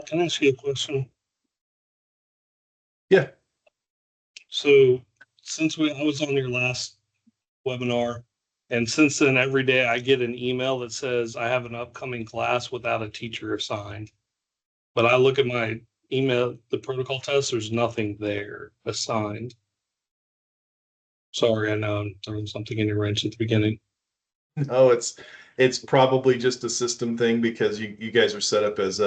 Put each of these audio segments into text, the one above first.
Can I ask you a question? Yeah. So since I was on your last webinar, and since then every day I get an email that says I have an upcoming class without a teacher assigned. But I look at my email, the protocol test, there's nothing there assigned. Sorry, I know I'm throwing something in your wrench at the beginning. No, it's probably just a system thing because you guys are set up as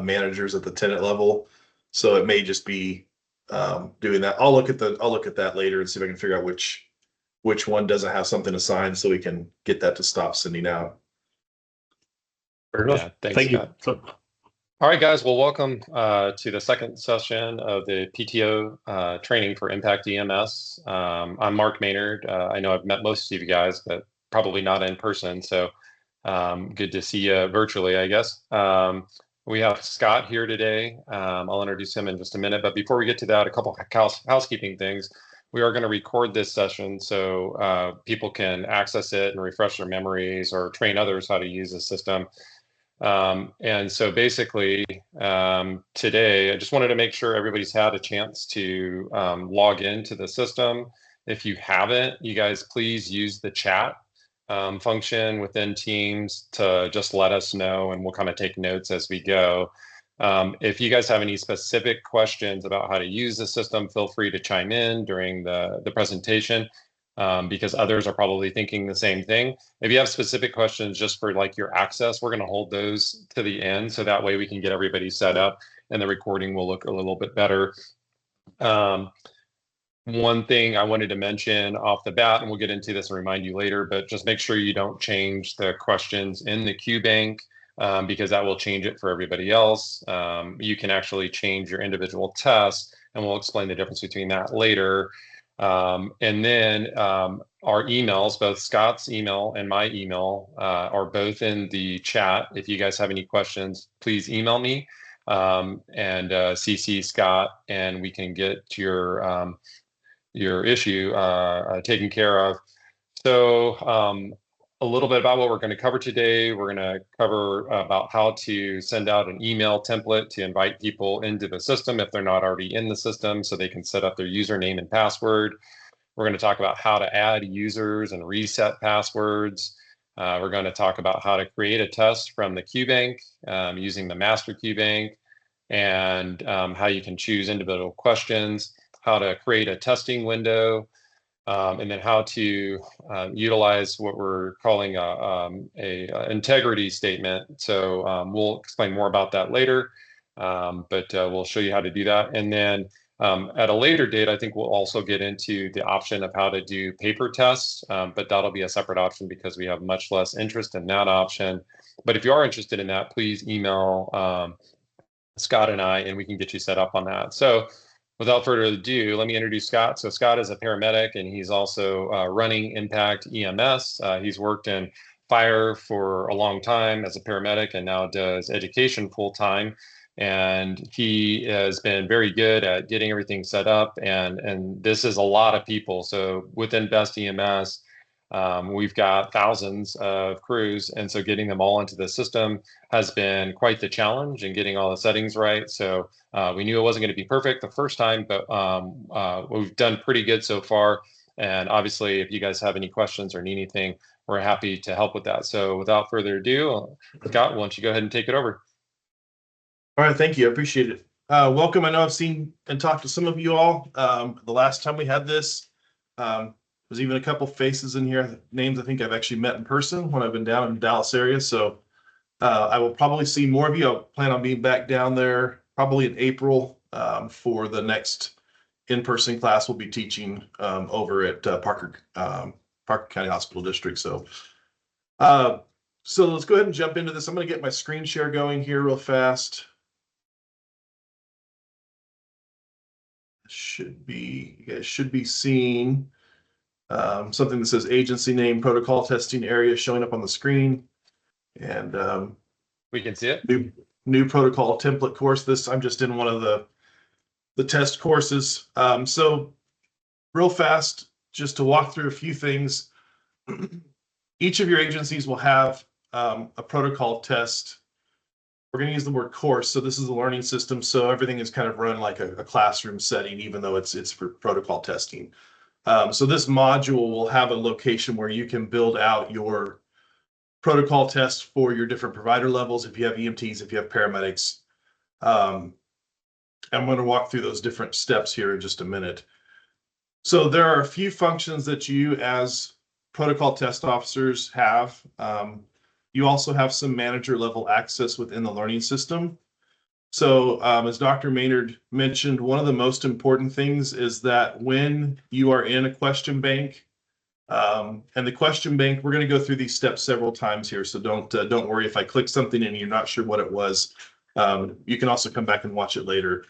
managers at the tenant level, so it may just be doing that. I'll look at that later and see if I can figure out which one doesn't have something assigned, so we can get that to stop sending out. Fair enough. Yeah, thanks, Thank Scott. you. All right, guys. Well, welcome to the second session of the PTO training for Impact EMS. I'm Mark Maynard. I know I've met most of you guys, but probably not in person. So good to see you virtually, I guess. We have Scott here today. I'll introduce him in just a minute. But before we get to that, a couple of housekeeping things. We are going to record this session so people can access it and refresh their memories or train others how to use the system. And so basically today, I just wanted to make sure everybody's had a chance to log into the system. If you haven't, you guys please use the chat function within Teams to just let us know, and we'll kind of take notes as we go. If you guys have any specific questions about how to use the system, feel free to chime in during the presentation. Because others are probably thinking the same thing. If you have specific questions just for like your access, we're going to hold those to the end, so that way we can get everybody set up and the recording will look a little bit better. One thing I wanted to mention off the bat, and we'll get into this and remind you later, but just make sure you don't change the questions in the Q bank because that will change it for everybody else. You can actually change your individual tests, and we'll explain the difference between that later. And then our emails, both Scott's email and my email, are both in the chat. If you guys have any questions, please email me and CC Scott, and we can get your issue taken care of. So a little bit about what we're going to cover today. We're going to cover about how to send out an email template to invite people into the system if they're not already in the system, so they can set up their username and password. We're going to talk about how to add users and reset passwords. We're going to talk about how to create a test from the QBank using the master QBank, and how you can choose individual questions, how to create a testing window, and then how to utilize what we're calling a integrity statement. So we'll explain more about that later, but we'll show you how to do that. And then at a later date, I think we'll also get into the option of how to do paper tests, but that'll be a separate option because we have much less interest in that option. But if you are interested in that, please email Scott and I, and we can get you set up on that. So without further ado, let me introduce Scott. So Scott is a paramedic, and he's also running Impact EMS. He's worked in fire for a long time as a paramedic and now does education full time. And he has been very good at getting everything set up. And this is a lot of people. So within Best EMS, we've got thousands of crews, and so getting them all into the system has been quite the challenge, and getting all the settings right. So we knew it wasn't going to be perfect the first time, but we've done pretty good so far. And obviously, if you guys have any questions or need anything, we're happy to help with that. So without further ado, Scott, why don't you go ahead and take it over? All right, thank you. I appreciate it. Welcome. I know I've seen and talked to some of you all. The last time we had this, there's even a couple faces in here, names I think I've actually met in person when I've been down in the Dallas area. So I will probably see more of you. I plan on being back down there probably in April for the next in-person class we'll be teaching over at Parker County Hospital District. So let's go ahead and jump into this. I'm going to get my screen share going here real fast. You guys should be seeing something that says agency name, protocol testing area showing up on the screen. And we can see it. New protocol template course. I'm just in one of the test courses. So real fast, just to walk through a few things. Each of your agencies will have a protocol test we're going to use the word course. So this is a learning system. So everything is kind of run like a classroom setting, even though it's for protocol testing. So this module will have a location where you can build out your protocol tests for your different provider levels. If you have EMTs, if you have paramedics, I'm going to walk through those different steps here in just a minute. So there are a few functions that you as protocol test officers have. You also have some manager level access within the learning system. So as Dr. Maynard mentioned, one of the most important things is that when you are in a question bank, and the question bank, we're going to go through these steps several times here. So don't worry if I click something and you're not sure what it was. You can also come back and watch it later.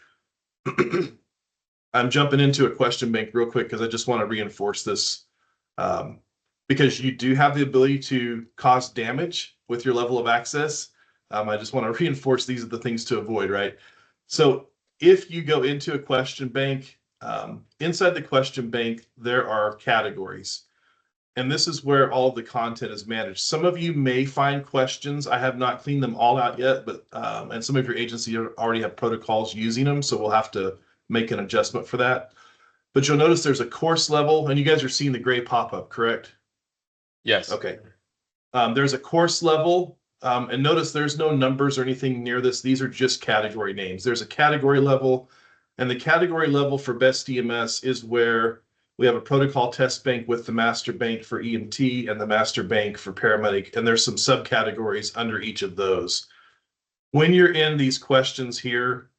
I'm jumping into a question bank real quick because I just want to reinforce this. Because you do have the ability to cause damage with your level of access. I just want to reinforce these are the things to avoid, right? So if you go into a question bank, inside the question bank, there are categories. And this is where all of the content is managed. Some of you may find questions. I have not cleaned them all out yet, but and some of your agencies already have protocols using them, so we'll have to make an adjustment for that. But you'll notice there's a course level, and you guys are seeing the gray pop-up, correct? Yes. Okay. There's a course level, and notice there's no numbers or anything near this. These are just category names. There's a category level, and the category level for Best EMS is where we have a protocol test bank with the master bank for EMT and the master bank for paramedic, and there's some subcategories under each of those. When you're in these questions here,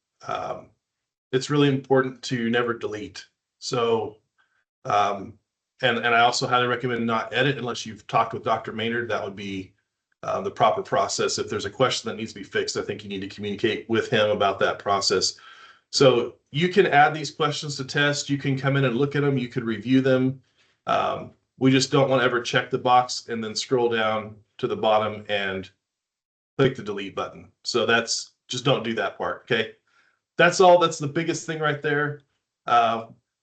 it's really important to never delete. So, and I also highly recommend not edit unless you've talked with Dr. Maynard. That would be the proper process. If there's a question that needs to be fixed, I think you need to communicate with him about that process. So you can add these questions to test. You can come in and look at them. You could review them. We just don't want to ever check the box and then scroll down to the bottom and click the delete button. So that's just don't do that part. Okay. That's all. That's the biggest thing right there.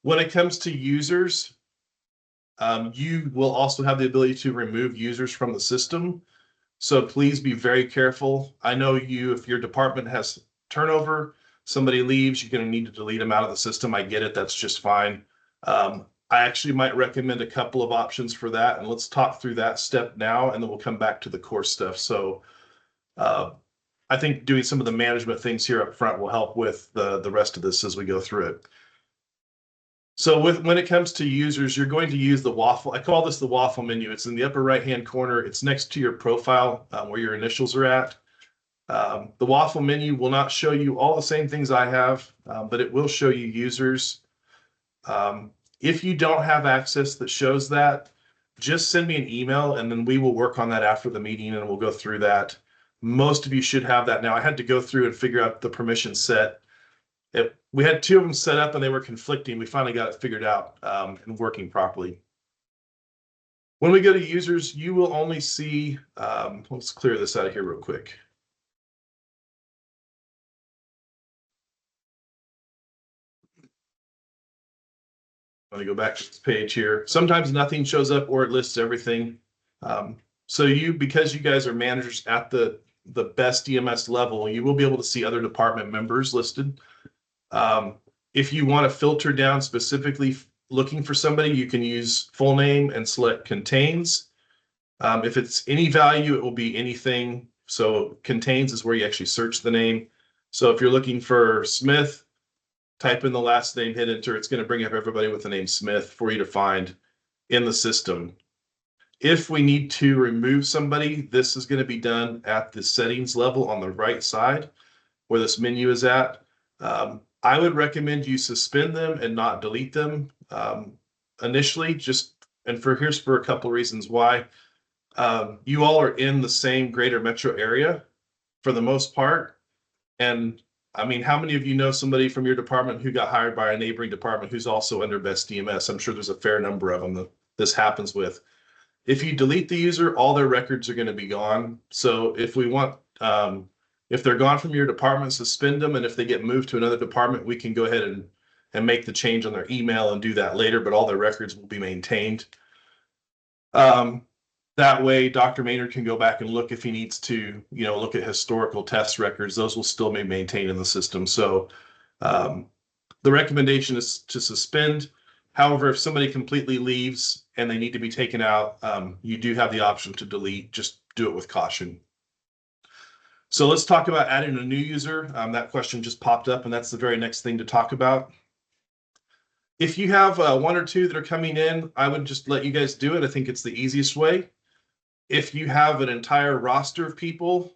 When it comes to users, you will also have the ability to remove users from the system. So please be very careful. I know if your department has turnover, somebody leaves, you're going to need to delete them out of the system. I get it. That's just fine. I actually might recommend a couple of options for that. And let's talk through that step now, and then we'll come back to the core stuff. So I think doing some of the management things here up front will help with the rest of this as we go through it. So when it comes to users, you're going to use the waffle. I call this the waffle menu. It's in the upper right-hand corner. It's next to your profile where your initials are at. The waffle menu will not show you all the same things I have, but it will show you users. If you don't have access that shows that, just send me an email and then we will work on that after the meeting and we'll go through that. Most of you should have that now. I had to go through and figure out the permission set. We had 2 of them set up and they were conflicting. We finally got it figured out and working properly. When we go to users, you will only see, let's clear this out of here real quick. I'm going to go back to this page here. Sometimes nothing shows up or it lists everything. So because you guys are managers at the best EMS level, you will be able to see other department members listed. If you want to filter down specifically looking for somebody, you can use full name and select contains. If it's any value, it will be anything. So contains is where you actually search the name. So if you're looking for Smith, type in the last name, hit enter. It's going to bring up everybody with the name Smith for you to find in the system. If we need to remove somebody, this is going to be done at the settings level on the right side where this menu is at. I would recommend you suspend them and not delete them initially, here's for a couple of reasons why. You all are in the same greater metro area for the most part. And I mean, how many of you know somebody from your department who got hired by a neighboring department who's also under Best EMS? I'm sure there's a fair number of them that this happens with. If you delete the user, all their records are going to be gone. So if we want, if they're gone from your department, suspend them. And if they get moved to another department, we can go ahead and make the change on their email and do that later, but all their records will be maintained. That way, Dr. Maynard can go back and look if he needs to, look at historical test records. Those will still be maintained in the system. So the recommendation is to suspend. However, if somebody completely leaves and they need to be taken out, you do have the option to delete. Just do it with caution. So let's talk about adding a new user. That question just popped up, and that's the very next thing to talk about. If you have one or two that are coming in, I would just let you guys do it. I think it's the easiest way. If you have an entire roster of people,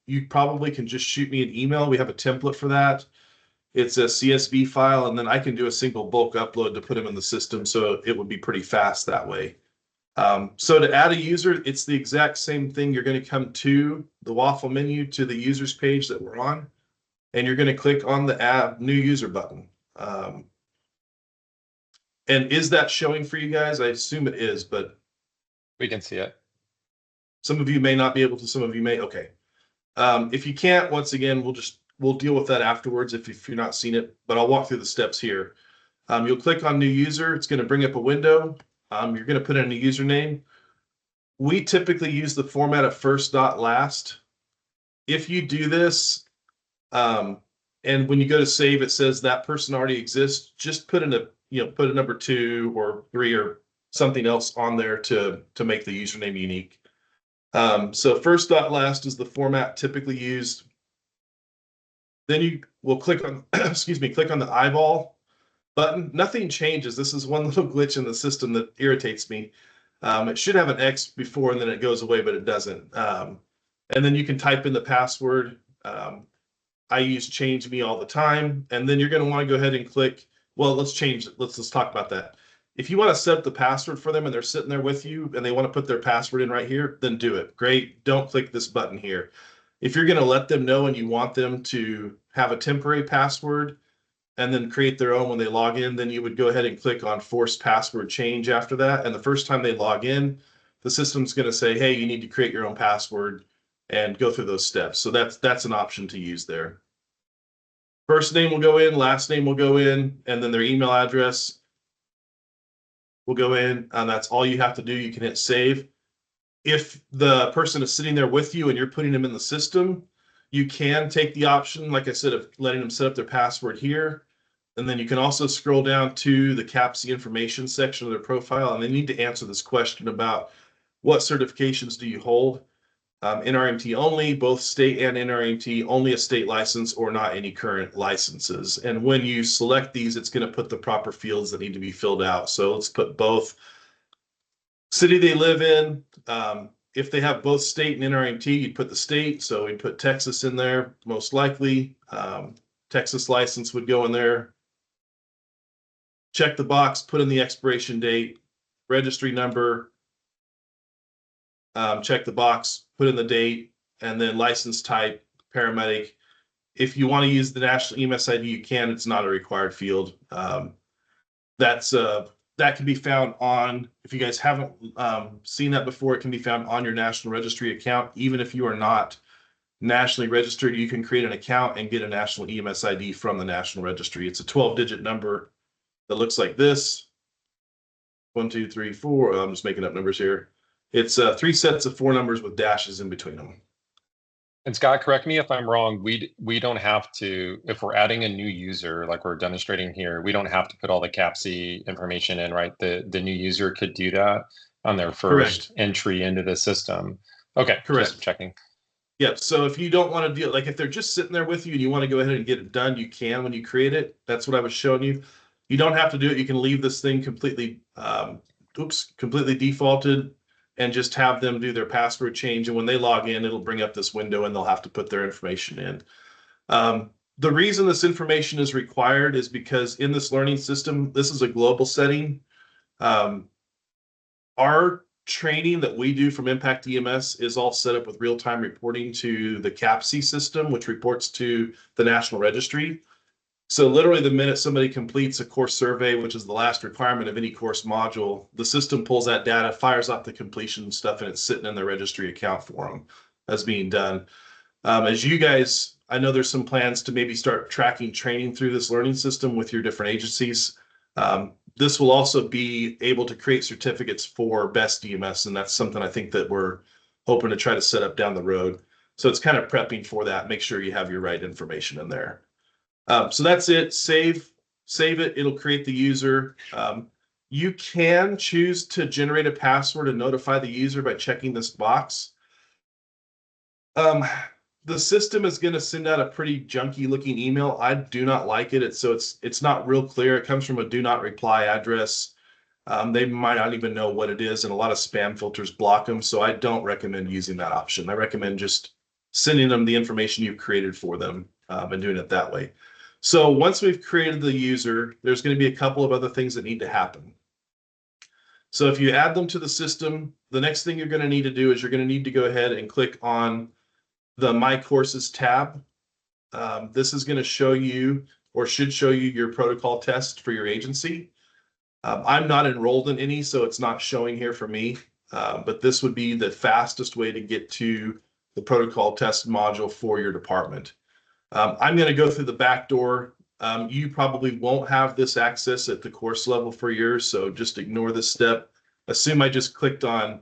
you probably can just shoot me an email. We have a template for that. It's a CSV file, and then I can do a single bulk upload to put them in the system, so it would be pretty fast that way. So to add a user, it's the exact same thing. You're going to come to the waffle menu to the users page that we're on, and you're going to click on the add new user button. And is that showing for you guys? I assume it is, but We can see it. some of you may not be able to, some of you may. Okay. If you can't, once again, we'll deal with that afterwards if you're not seeing it, but I'll walk through the steps here. You'll click on new user. It's going to bring up a window. You're going to put in a username. We typically use the format of first dot last. If you do this, and when you go to save, it says that person already exists, just put in put a number 2 or 3 or something else on there to make the username unique. So first dot last is the format typically used. Then you will click on, click on the eyeball button. Nothing changes. This is one little glitch in the system that irritates me. It should have an X before and then it goes away, but it doesn't. And then you can type in the password. I use change me all the time. And then you're going to want to go ahead and click. Well, let's change it. Let's talk about that. If you want to set up the password for them and they're sitting there with you and they want to put their password in right here, then do it. Great. Don't click this button here. If you're going to let them know and you want them to have a temporary password and then create their own when they log in, then you would go ahead and click on force password change after that. And the first time they log in, the system's going to say, hey, you need to create your own password and go through those steps. So that's an option to use there. First name will go in, last name will go in, and then their email address will go in, and that's all you have to do. You can hit save. If the person is sitting there with you and you're putting them in the system, you can take the option, like I said, of letting them set up their password here. And then you can also scroll down to the CAPC information section of their profile, and they need to answer this question about what certifications do you hold? NRMT only, both state and NRMT, only a state license or not any current licenses. And when you select these, it's going to put the proper fields that need to be filled out. So let's put both. City they live in. If they have both state and NRMT, you'd put the state. So we'd put Texas in there, most likely. Texas license would go in there. Check the box, put in the expiration date, registry number. Check the box, put in the date, and then license type, paramedic. If you want to use the national EMS ID, you can. It's not a required field. That can be found on, if you guys haven't seen that before, it can be found on your national registry account. Even if you are not nationally registered, you can create an account and get a national EMS ID from the national registry. It's a 12-digit number that looks like this. 1, 2, 3, 4. I'm just making up numbers here. It's 3 sets of 4 numbers with dashes in between them. And Scott, correct me if I'm wrong. We don't have to, if we're adding a new user, like we're demonstrating here, we don't have to put all the CAPC information in, right? The new user could do that on their first entry into the system. Okay, correct. Just checking. Yep. So if you don't want to deal, like if they're just sitting there with you and you want to go ahead and get it done, you can when you create it. That's what I was showing you. You don't have to do it. You can leave this thing completely, completely defaulted, and just have them do their password change. And when they log in, it'll bring up this window and they'll have to put their information in. The reason this information is required is because in this learning system, this is a global setting. Our training that we do from Impact EMS is all set up with real-time reporting to the CAPC system, which reports to the National Registry. So literally the minute somebody completes a course survey, which is the last requirement of any course module, the system pulls that data, fires off the completion stuff, and it's sitting in the registry account for them as being done. As you guys, I know there's some plans to maybe start tracking training through this learning system with your different agencies. This will also be able to create certificates for best EMS, and that's something I think that we're hoping to try to set up down the road. So it's kind of prepping for that. Make sure you have your right information in there. So that's it. Save it. It'll create the user. You can choose to generate a password and notify the user by checking this box. The system is going to send out a pretty junky looking email. I do not like it. It's not real clear. It comes from a do not reply address. They might not even know what it is, and a lot of spam filters block them. So I don't recommend using that option. I recommend just sending them the information you've created for them and doing it that way. So once we've created the user, there's going to be a couple of other things that need to happen. So if you add them to the system, the next thing you're going to need to do is you're going to need to go ahead and click on the My Courses tab. This is going to show you, or should show you, your protocol test for your agency. I'm not enrolled in any, so it's not showing here for me, but this would be the fastest way to get to the protocol test module for your department. I'm going to go through the back door. You probably won't have this access at the course level for yours, so just ignore this step. Assume I just clicked on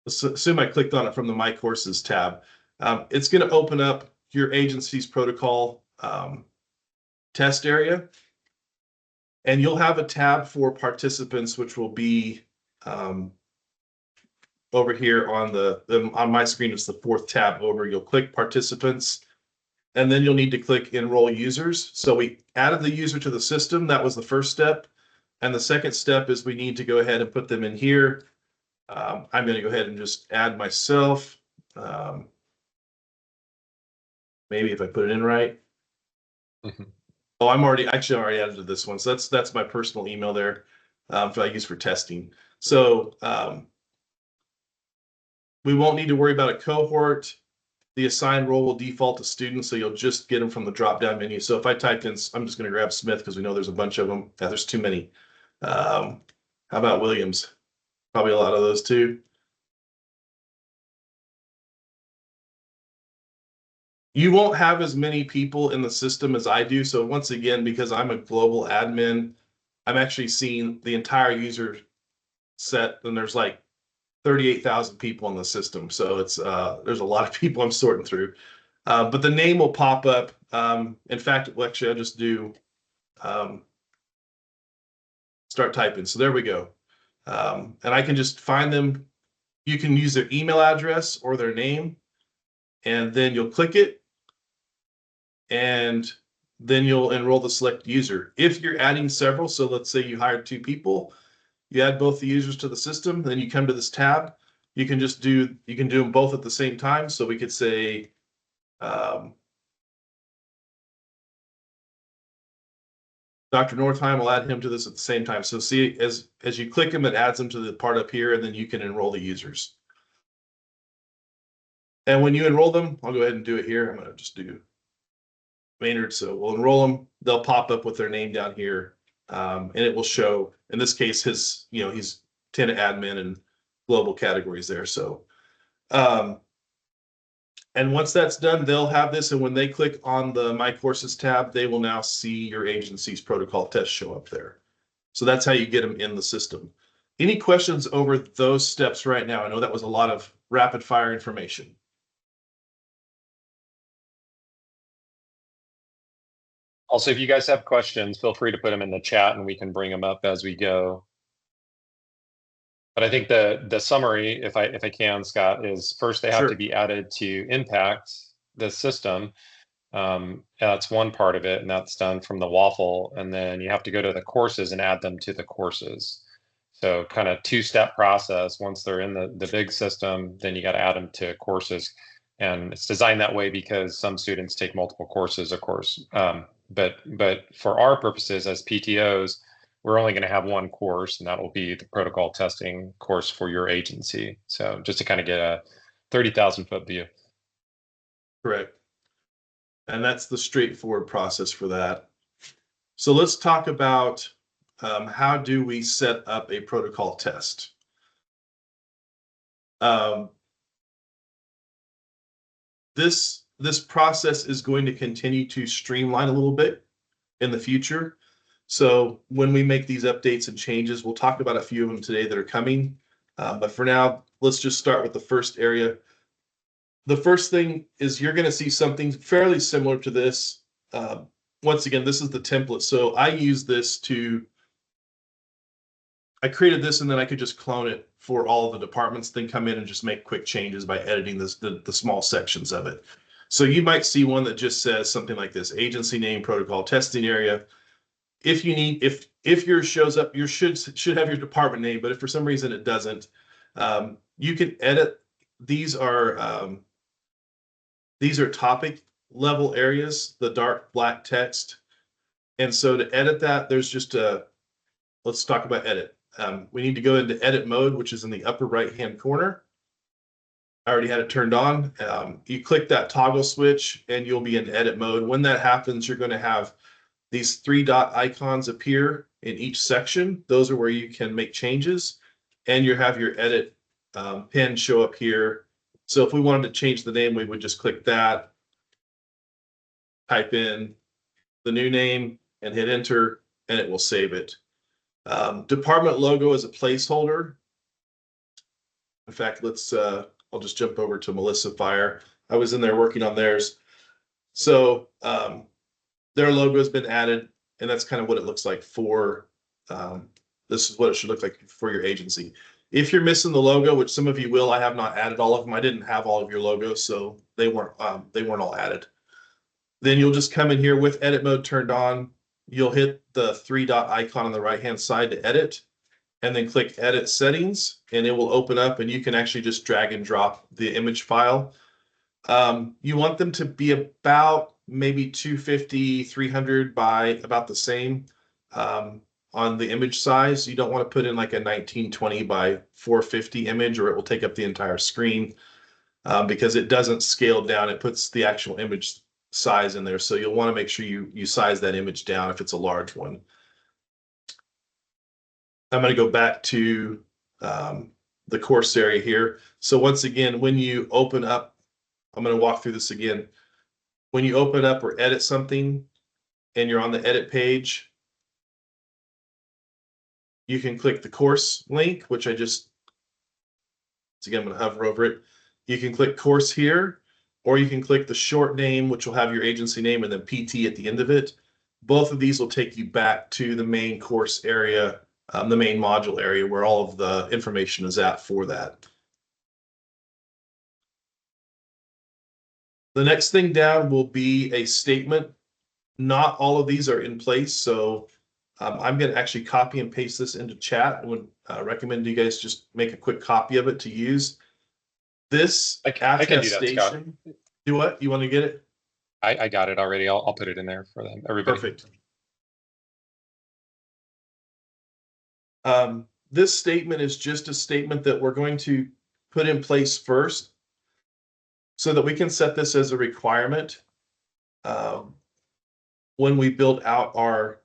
assume I clicked on it from the My Courses tab. It's going to open up your agency's protocol test area, and you'll have a tab for participants, which will be over here on my screen. It's the fourth tab over. You'll click participants, and then you'll need to click enroll users. So we added the user to the system. That was the first step. And the second step is we need to go ahead and put them in here. I'm going to go ahead and just add myself. Maybe if I put it in right. Mhm. Oh, I'm already added to this one. So that's my personal email there that I use for testing. So we won't need to worry about a cohort. The assigned role will default to students, so you'll just get them from the drop-down menu. So if I typed in, I'm just going to grab Smith because we know there's a bunch of them. Yeah, there's too many. How about Williams? Probably a lot of those too. You won't have as many people in the system as I do. So once again, because I'm a global admin, I'm actually seeing the entire user set, and there's like 38,000 people in the system. So it's there's a lot of people I'm sorting through. But the name will pop up. In fact, actually, I'll just do start typing. So there we go. And I can just find them. You can use their email address or their name, and then you'll click it, and then you'll enroll the select user. If you're adding several, so let's say you hired 2 people, you add both the users to the system, then you come to this tab. You can do them both at the same time. So we could say, Dr. Northeim, will add him to this at the same time. So see, as you click him, it adds them to the part up here, and then you can enroll the users. And when you enroll them, I'll go ahead and do it here. I'm going to just do Maynard. So we'll enroll them. They'll pop up with their name down here. And it will show, in this case, his, he's tenant admin and global categories there. So, and once that's done, they'll have this. And when they click on the My Courses tab, they will now see your agency's protocol test show up there. So that's how you get them in the system. Any questions over those steps right now? I know that was a lot of rapid fire information. Also, if you guys have questions, feel free to put them in the chat and we can bring them up as we go. But I think the summary, if I can, Scott, is first they have Sure. to be added to Impact, the system. That's one part of it, and that's done from the waffle. And then you have to go to the courses and add them to the courses. So kind of 2-step process. Once they're in the big system, then you got to add them to courses. And it's designed that way because some students take multiple courses, of course. But for our purposes as PTOs, we're only going to have one course, and that will be the protocol testing course for your agency. So just to kind of get a 30,000-foot view. Correct. And that's the straightforward process for that. So let's talk about how do we set up a protocol test. This process is going to continue to streamline a little bit in the future. So when we make these updates and changes, we'll talk about a few of them today that are coming. But for now, let's just start with the first area. The first thing is you're going to see something fairly similar to this. Once again, this is the template. So I use this I created this and then I could just clone it for all of the departments, then come in and just make quick changes by editing the small sections of it. So you might see one that just says something like this: agency name, protocol, testing area. If you need, if yours shows up, you should have your department name, but if for some reason it doesn't, you can edit. These are topic level areas, the dark black text. And so to edit that, there's just let's talk about edit. We need to go into edit mode, which is in the upper right-hand corner. I already had it turned on. You click that toggle switch and you'll be in edit mode. When that happens, you're going to have these 3-dot icons appear in each section. Those are where you can make changes, and you have your edit pen show up here. So if we wanted to change the name, we would just click that, type in the new name and hit enter, and it will save it. Department logo is a placeholder. In fact, I'll just jump over to Melissa Fire. I was in there working on theirs. So their logo has been added, and that's kind of what it looks like for, this is what it should look like for your agency. If you're missing the logo, which some of you will, I have not added all of them. I didn't have all of your logos, so they weren't all added. Then you'll just come in here with edit mode turned on. You'll hit the 3-dot icon on the right-hand side to edit, and then click edit settings, and it will open up, and you can actually just drag and drop the image file. You want them to be about maybe 250, 300 by about the same on the image size. You don't want to put in like a 1920 by 450 image, or it will take up the entire screen because it doesn't scale down. It puts the actual image size in there. So you'll want to make sure you size that image down if it's a large one. I'm going to go back to the course area here. So once again, when you open up, I'm going to walk through this again. When you open up or edit something and you're on the edit page, you can click the course link, which I'm going to hover over it. You can click course here, or you can click the short name, which will have your agency name and then PT at the end of it. Both of these will take you back to the main course area, the main module area where all of the information is at for that. The next thing down will be a statement. Not all of these are in place, so I'm going to actually copy and paste this into chat. I would recommend you guys just make a quick copy of it to use. This I can do that, Scott. Do what? You want to get it? I got it already. I'll put it in there for them. Everybody. Perfect. This statement is just a statement that we're going to put in place first so that we can set this as a requirement when we build out our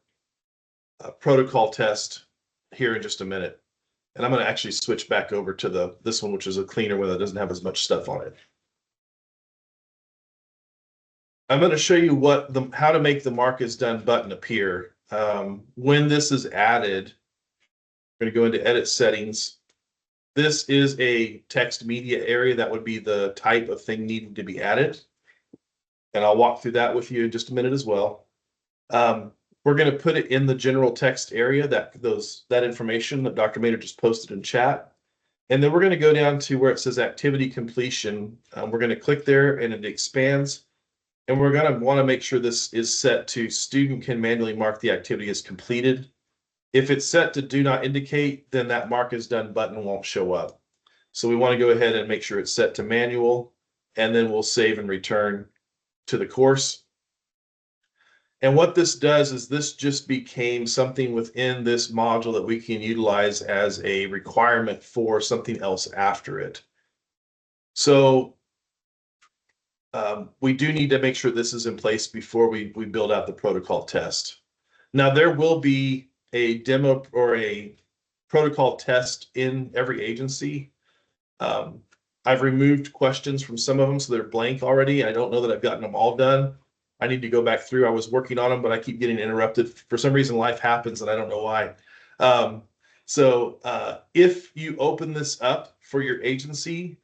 protocol test here in just a minute. And I'm going to actually switch back over to this one, which is a cleaner one that doesn't have as much stuff on it. I'm going to show you how to make the Mark is Done button appear. When this is added, I'm going to go into edit settings. This is a text media area. That would be the type of thing needing to be added. And I'll walk through that with you in just a minute as well. We're going to put it in the general text area, that information that Dr. Maynard just posted in chat. And then we're going to go down to where it says activity completion. We're going to click there and it expands. And we're going to want to make sure this is set to student can manually mark the activity as completed. If it's set to do not indicate, then that Mark is Done button won't show up. So we want to go ahead and make sure it's set to manual, and then we'll save and return to the course. And what this does is this just became something within this module that we can utilize as a requirement for something else after it. So we do need to make sure this is in place before we build out the protocol test. Now, there will be a demo or a protocol test in every agency. I've removed questions from some of them, so they're blank already. I don't know that I've gotten them all done. I need to go back through. I was working on them, but I keep getting interrupted. For some reason, life happens and I don't know why. If you open this up for your agency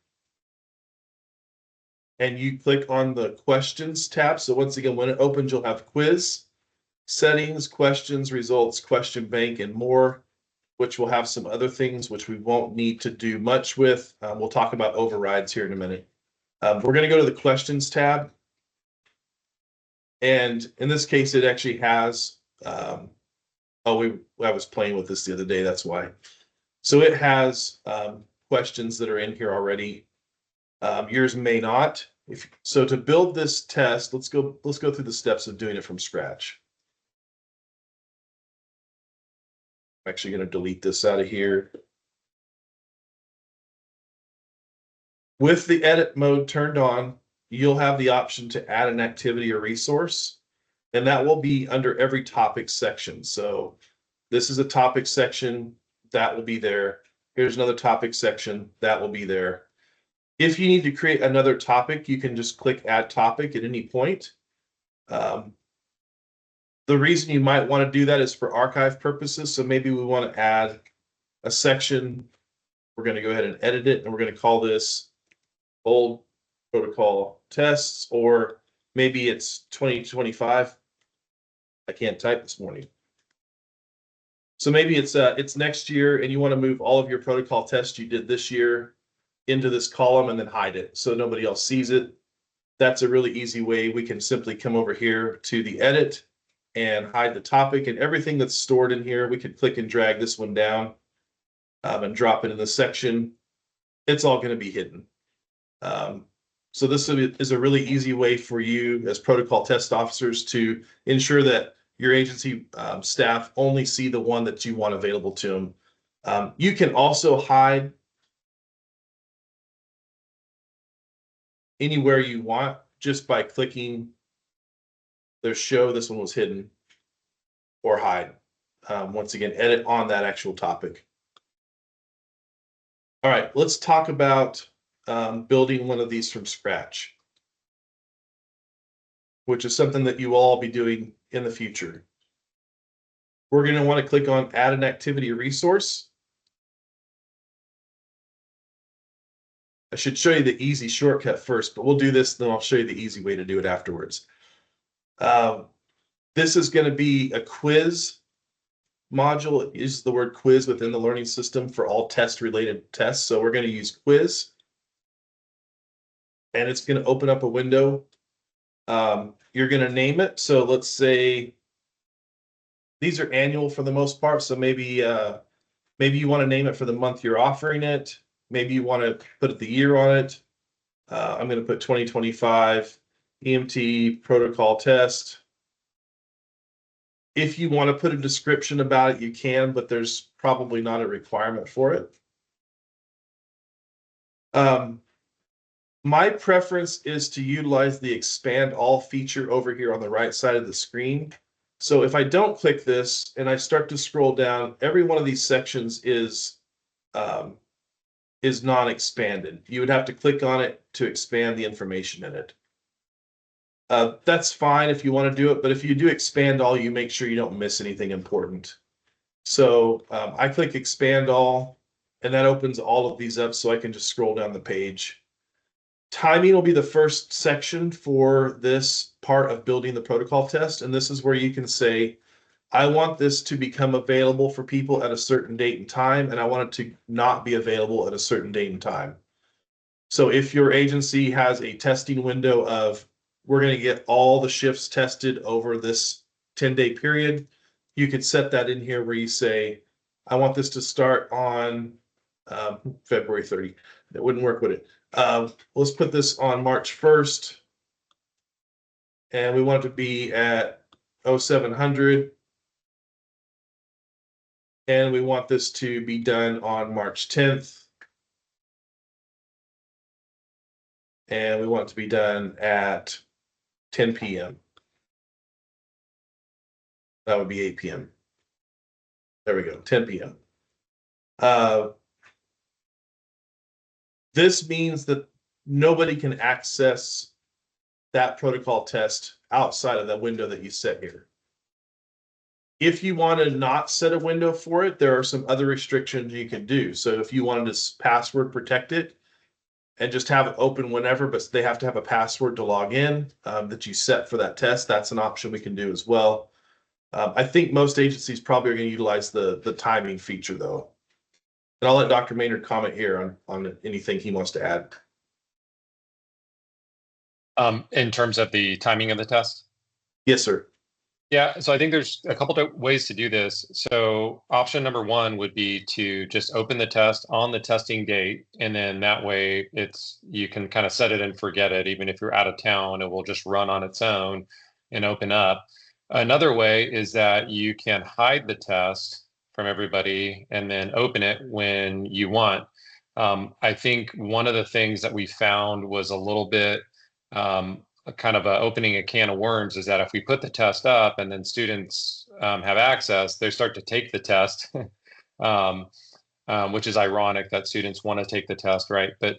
and you click on the questions tab, so once again, when it opens, you'll have quiz, settings, questions, results, question bank, and more, which will have some other things which we won't need to do much with. We'll talk about overrides here in a minute. We're going to go to the questions tab. And in this case, it actually has, I was playing with this the other day, that's why. So it has questions that are in here already. Yours may not. So to build this test, let's go through the steps of doing it from scratch. I'm actually going to delete this out of here. With the edit mode turned on, you'll have the option to add an activity or resource, and that will be under every topic section. So this is a topic section, that will be there. Here's another topic section, that will be there. If you need to create another topic, you can just click add topic at any point. The reason you might want to do that is for archive purposes. So maybe we want to add a section. We're going to go ahead and edit it, and we're going to call this old protocol tests, or maybe it's 2025. I can't type this morning. So maybe it's next year, and you want to move all of your protocol tests you did this year into this column and then hide it so nobody else sees it. That's a really easy way. We can simply come over here to the edit and hide the topic, and everything that's stored in here, we could click and drag this one down and drop it in the section. It's all going to be hidden. So this is a really easy way for you as protocol test officers to ensure that your agency staff only see the one that you want available to them. You can also hide anywhere you want just by clicking the show, this one was hidden, or hide. Once again, edit on that actual topic. All right, let's talk about building one of these from scratch, which is something that you will all be doing in the future. We're going to want to click on add an activity or resource. I should show you the easy shortcut first, but we'll do this, then I'll show you the easy way to do it afterwards. This is going to be a quiz module. It uses the word quiz within the learning system for all test-related tests. So we're going to use quiz. And it's going to open up a window. You're going to name it. So let's say these are annual for the most part. So maybe you want to name it for the month you're offering it. Maybe you want to put the year on it. I'm going to put 2025 EMT protocol test. If you want to put a description about it, you can, but there's probably not a requirement for it. My preference is to utilize the expand all feature over here on the right side of the screen. So if I don't click this and I start to scroll down, every one of these sections is non-expanded. You would have to click on it to expand the information in it. That's fine if you want to do it, but if you do expand all, you make sure you don't miss anything important. So I click expand all, and that opens all of these up so I can just scroll down the page. Timing will be the first section for this part of building the protocol test, and this is where you can say, I want this to become available for people at a certain date and time, and I want it to not be available at a certain date and time. So if your agency has a testing window of, we're going to get all the shifts tested over this 10-day period, you could set that in here where you say, I want this to start on February 30. It wouldn't work, would it? Let's put this on March 1st. And we want it to be at 0700. And we want this to be done on March 10th. And we want it to be done at 10 p.m. That would be 8 p.m. There we go, 10 p.m. This means that nobody can access that protocol test outside of the window that you set here. If you want to not set a window for it, there are some other restrictions you can do. So if you wanted to password protect it and just have it open whenever, but they have to have a password to log in that you set for that test, that's an option we can do as well. I think most agencies probably are going to utilize the timing feature though. And I'll let Dr. Maynard comment here on anything he wants to add. In terms of the timing of the test? Yes, sir. Yeah, so I think there's a couple of ways to do this. So option number one would be to just open the test on the testing date, and then that way you can kind of set it and forget it. Even if you're out of town, it will just run on its own and open up. Another way is that you can hide the test from everybody and then open it when you want. I think one of the things that we found was a little bit kind of opening a can of worms, is that if we put the test up and then students have access, they start to take the test, which is ironic that students want to take the test, right? But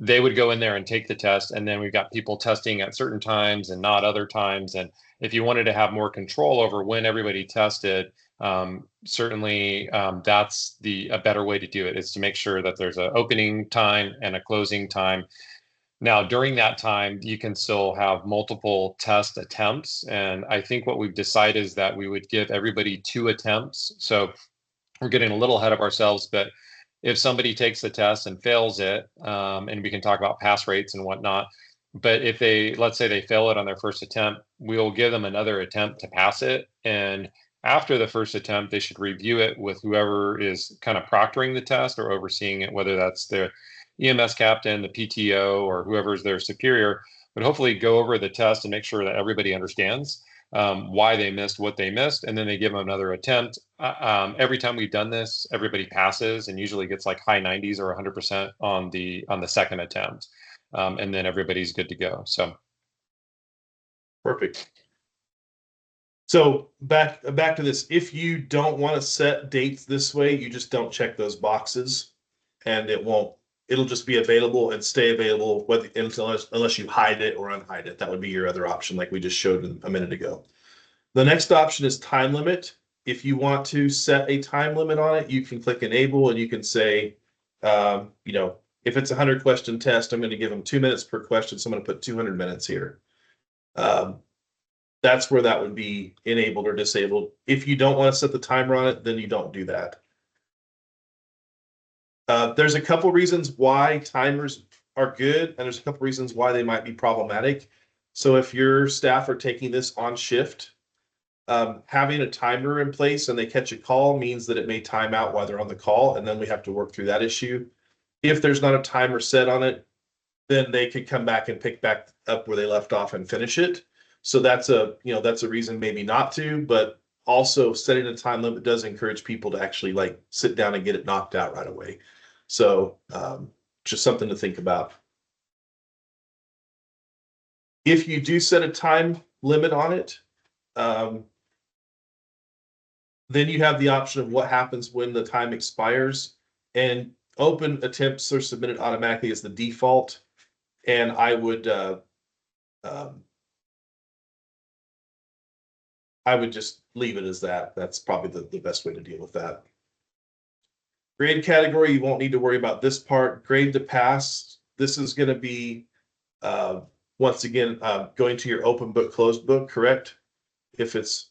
they would go in there and take the test, and then we've got people testing at certain times and not other times. And if you wanted to have more control over when everybody tested, certainly that's a better way to do it, is to make sure that there's an opening time and a closing time. Now, during that time, you can still have multiple test attempts. And I think what we've decided is that we would give everybody 2 attempts. So we're getting a little ahead of ourselves, but if somebody takes the test and fails it, and we can talk about pass rates and whatnot, but if let's say they fail it on their first attempt, we'll give them another attempt to pass it. And after the first attempt, they should review it with whoever is kind of proctoring the test or overseeing it, whether that's the EMS captain, the PTO, or whoever's their superior, but hopefully go over the test and make sure that everybody understands why they missed what they missed, and then they give them another attempt. Every time we've done this, everybody passes and usually gets like high 90s or 100% on the second attempt, and then everybody's good to go. So perfect. So back to this. If you don't want to set dates this way, you just don't check those boxes, and it'll just be available and stay available unless you hide it or unhide it. That would be your other option, like we just showed a minute ago. The next option is time limit. If you want to set a time limit on it, you can click enable, and you can say, if it's a 100-question test, I'm going to give them 2 minutes per question, so I'm going to put 200 minutes here. That's where that would be enabled or disabled. If you don't want to set the timer on it, then you don't do that. There's a couple reasons why timers are good, and there's a couple reasons why they might be problematic. So if your staff are taking this on shift, having a timer in place and they catch a call means that it may time out while they're on the call, and then we have to work through that issue. If there's not a timer set on it, then they could come back and pick back up where they left off and finish it. So that's a reason maybe not to, but also setting a time limit does encourage people to actually like sit down and get it knocked out right away. So just something to think about. If you do set a time limit on it, then you have the option of what happens when the time expires, and open attempts are submitted automatically as the default. And I would just leave it as that. That's probably the best way to deal with that. Grade category, you won't need to worry about this part. Grade to pass, this is going to be, once again, going to your open book, closed book, correct? If it's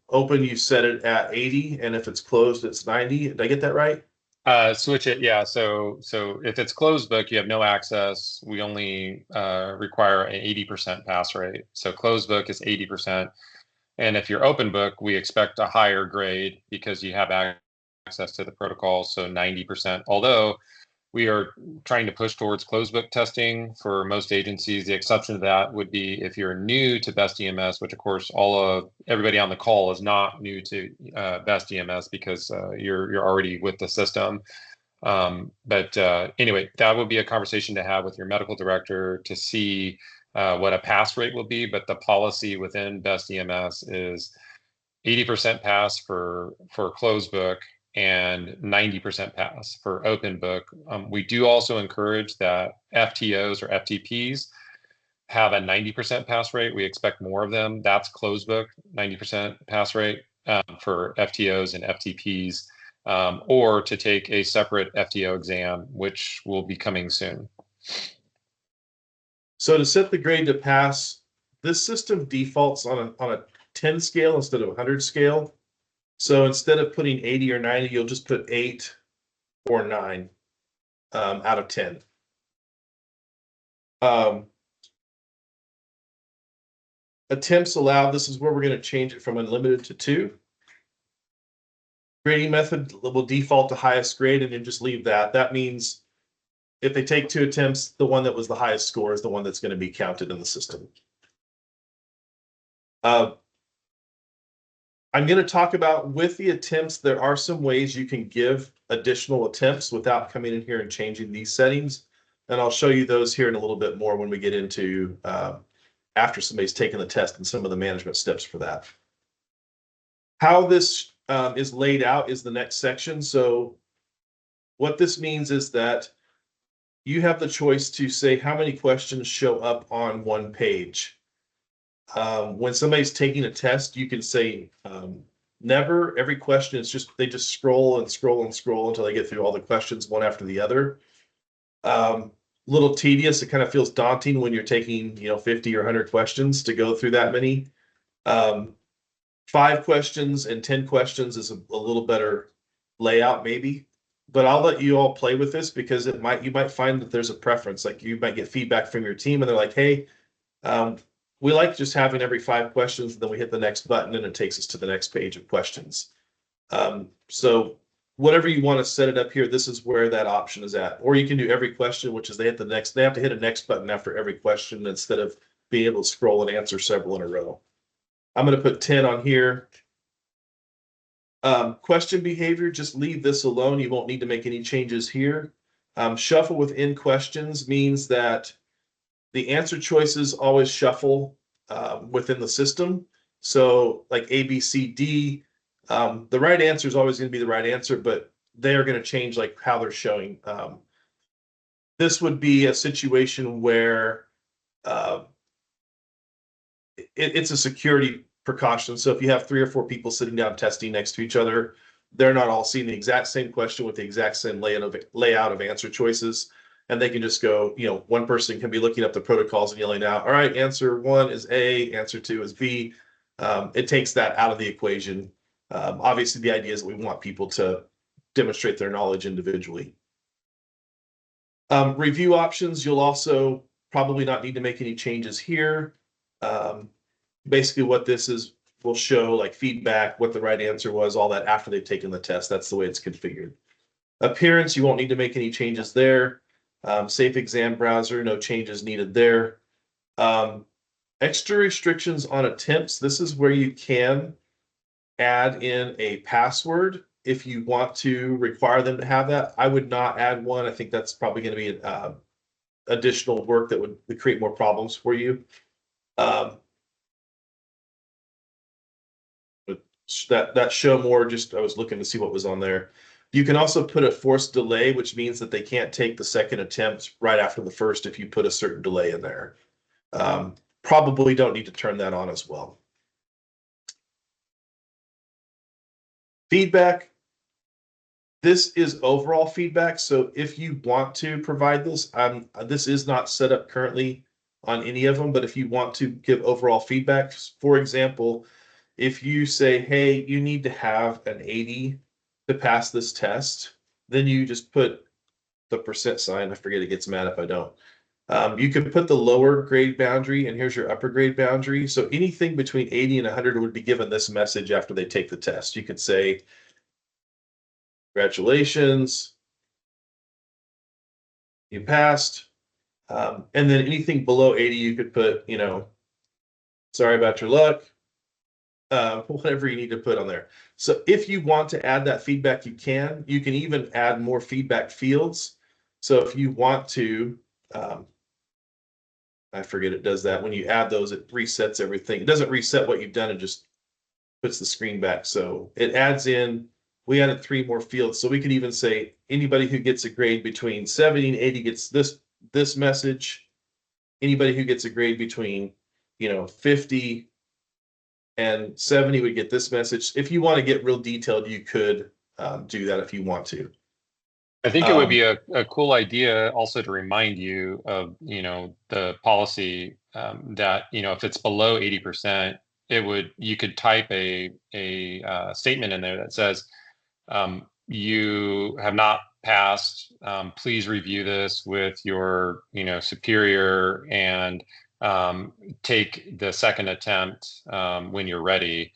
open, you set it at 80, and if it's closed, it's 90. Did I get that right? Switch it, yeah. So if it's closed book, you have no access. We only require an 80% pass rate. So closed book is 80%. And if you're open book, we expect a higher grade because you have access to the protocol, so 90%. Although we are trying to push towards closed book testing for most agencies. The exception to that would be if you're new to Best EMS, which of course everybody on the call is not new to Best EMS because you're already with the system. But anyway, that would be a conversation to have with your medical director to see what a pass rate will be. But the policy within Best EMS is 80% pass for closed book and 90% pass for open book. We do also encourage that FTOs or FTPs have a 90% pass rate. We expect more of them. That's closed book, 90% pass rate for FTOs and FTPs, or to take a separate FTO exam, which will be coming soon. So to set the grade to pass, this system defaults on a 10 scale instead of a 100 scale. So instead of putting 80 or 90, you'll just put 8 or 9 out of 10. Attempts allowed, this is where we're going to change it from unlimited to 2. Grading method will default to highest grade, and then just leave that. That means if they take 2 attempts, the one that was the highest score is the one that's going to be counted in the system. I'm going to talk about with the attempts, there are some ways you can give additional attempts without coming in here and changing these settings. And I'll show you those here in a little bit more when we get into after somebody's taken the test and some of the management steps for that. How this is laid out is the next section. So what this means is that you have the choice to say how many questions show up on one page. When somebody's taking a test, you can say never. Every question is just, they just scroll and scroll and scroll until they get through all the questions one after the other. Little tedious. It kind of feels daunting when you're taking, 50 or 100 questions to go through that many. 5 questions and 10 questions is a little better layout maybe, but I'll let you all play with this because you might find that there's a preference. Like you might get feedback from your team and they're like, hey, we like just having every 5 questions, and then we hit the next button and it takes us to the next page of questions. So whatever you want to set it up here, this is where that option is at. Or you can do every question, which is they have to hit a next button after every question instead of being able to scroll and answer several in a row. I'm going to put 10 on here. Question behavior, just leave this alone. You won't need to make any changes here. Shuffle within questions means that the answer choices always shuffle within the system. So like A, B, C, D, the right answer is always going to be the right answer, but they are going to change like how they're showing. This would be a situation where it's a security precaution. So if you have 3 or 4 people sitting down testing next to each other, they're not all seeing the exact same question with the exact same layout of answer choices. And they can just go, one person can be looking up the protocols and yelling out, all right, answer 1 is A, answer 2 is B. It takes that out of the equation. Obviously, the idea is that we want people to demonstrate their knowledge individually. Review options, you'll also probably not need to make any changes here. Basically, what this is will show like feedback, what the right answer was, all that after they've taken the test. That's the way it's configured. Appearance, you won't need to make any changes there. Safe exam browser, no changes needed there. Extra restrictions on attempts. This is where you can add in a password if you want to require them to have that. I would not add one. I think that's probably going to be additional work that would create more problems for you. That show more, just I was looking to see what was on there. You can also put a forced delay, which means that they can't take the second attempt right after the first if you put a certain delay in there. Probably don't need to turn that on as well. Feedback. This is overall feedback. So if you want to provide this, this is not set up currently on any of them, but if you want to give overall feedback, for example, if you say, hey, you need to have an 80 to pass this test, then you just put the % sign. I forget, it gets mad if I don't. You can put the lower grade boundary, and here's your upper grade boundary. So anything between 80 and 100 would be given this message after they take the test. You could say, congratulations, you passed. And then anything below 80, you could put, sorry about your luck. Whatever you need to put on there. So if you want to add that feedback, you can. You can even add more feedback fields. So if you want to, I forget it does that. When you add those, it resets everything. It doesn't reset what you've done, it just puts the screen back. So it adds in, we added 3 more fields. So we could even say anybody who gets a grade between 70 and 80 gets this message. anybody who gets a grade between, 50 and 70 would get this message. If you want to get real detailed, you could do that if you want to. I think it would be a cool idea also to remind you of, the policy that, if it's below 80%, you could type a statement in there that says, you have not passed, please review this with your, superior and take the second attempt when you're ready.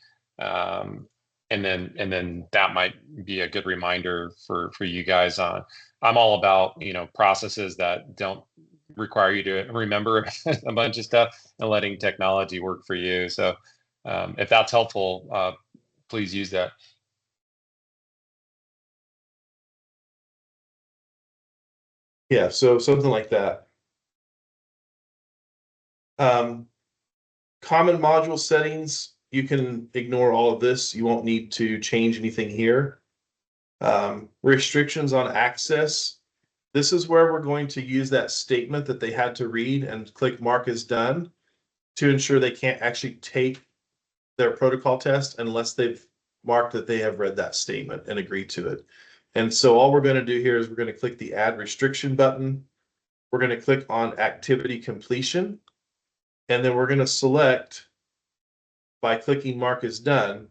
And then that might be a good reminder for you guys on. I'm all about, processes that don't require you to remember a bunch of stuff and letting technology work for you. So if that's helpful, please use that. Yeah, so something like that. Common module settings, you can ignore all of this. You won't need to change anything here. Restrictions on access. This is where we're going to use that statement that they had to read and click mark as done to ensure they can't actually take their protocol test unless they've marked that they have read that statement and agreed to it. And so all we're going to do here is we're going to click the add restriction button. We're going to click on activity completion. And then we're going to select by clicking mark as done.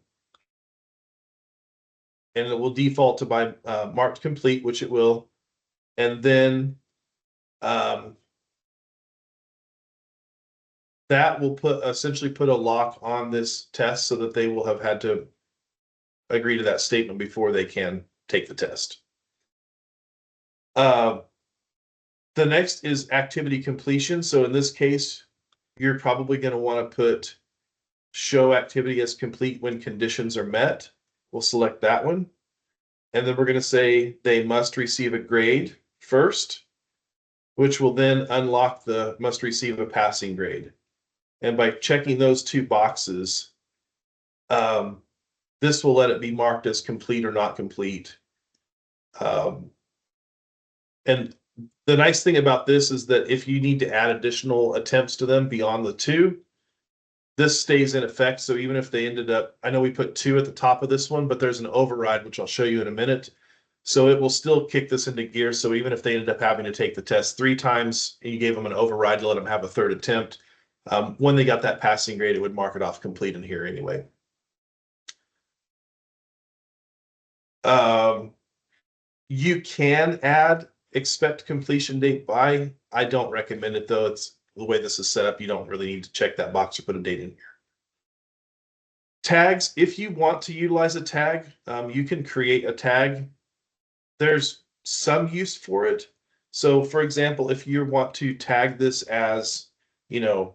And it will default to by marked complete, which it will. And then that will essentially put a lock on this test so that they will have had to agree to that statement before they can take the test. The next is activity completion. So in this case, you're probably going to want to put show activity as complete when conditions are met. We'll select that one. And then we're going to say they must receive a grade first, which will then unlock the must receive a passing grade. And by checking those two boxes, this will let it be marked as complete or not complete. And the nice thing about this is that if you need to add additional attempts to them beyond the 2, this stays in effect. So even if they ended up, I know we put 2 at the top of this one, but there's an override, which I'll show you in a minute. So it will still kick this into gear. So even if they ended up having to take the test 3 times and you gave them an override to let them have a 3rd attempt, when they got that passing grade, it would mark it off complete in here anyway. You can add expect completion date by. I don't recommend it though. It's the way this is set up. You don't really need to check that box or put a date in here. Tags, if you want to utilize a tag, you can create a tag. There's some use for it. So for example, if you want to tag this as, I'm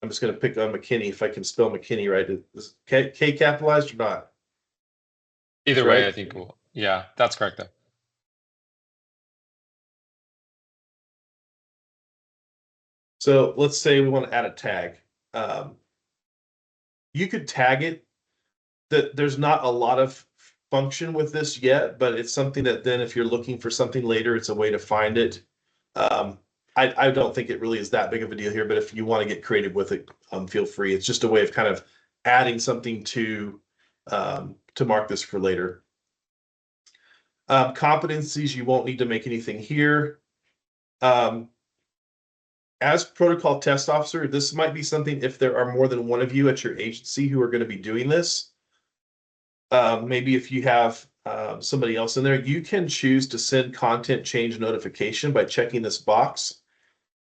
just going to pick on McKinney if I can spell McKinney right. Is K capitalized or not? Either way, I think yeah, that's correct though. So let's say we want to add a tag. You could tag it. There's not a lot of function with this yet, but it's something that then if you're looking for something later, it's a way to find it. I don't think it really is that big of a deal here, but if you want to get creative with it, feel free. It's just a way of kind of adding something to mark this for later. Competencies, you won't need to make anything here. As protocol test officer, this might be something if there are more than one of you at your agency who are going to be doing this. Maybe if you have somebody else in there, you can choose to send content change notification by checking this box.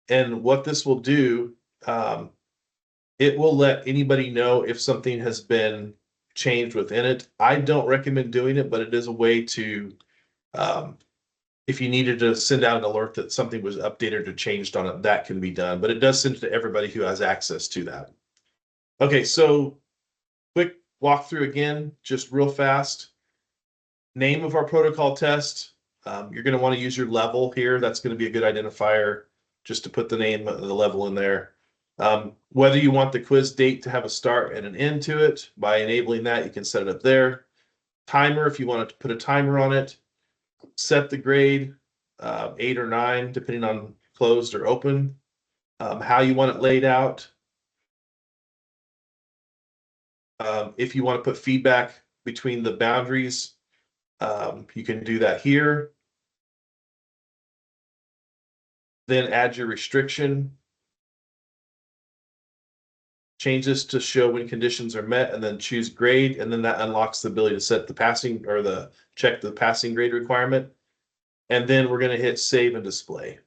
And what this will do, it will let anybody know if something has been changed within it. I don't recommend doing it, but it is a way to, if you needed to send out an alert that something was updated or changed on it, that can be done. But it does send it to everybody who has access to that. Okay, so quick walkthrough again, just real fast. Name of our protocol test. You're going to want to use your level here. That's going to be a good identifier just to put the name of the level in there. Whether you want the quiz date to have a start and an end to it, by enabling that, you can set it up there. Timer, if you want to put a timer on it. Set the grade. 8 or 9, depending on closed or open, how you want it laid out. If you want to put feedback between the boundaries, you can do that here. Then add your restriction. Change this to show when conditions are met, and then choose grade, and then that unlocks the ability to set the passing or check the passing grade requirement. And then we're going to hit save and display.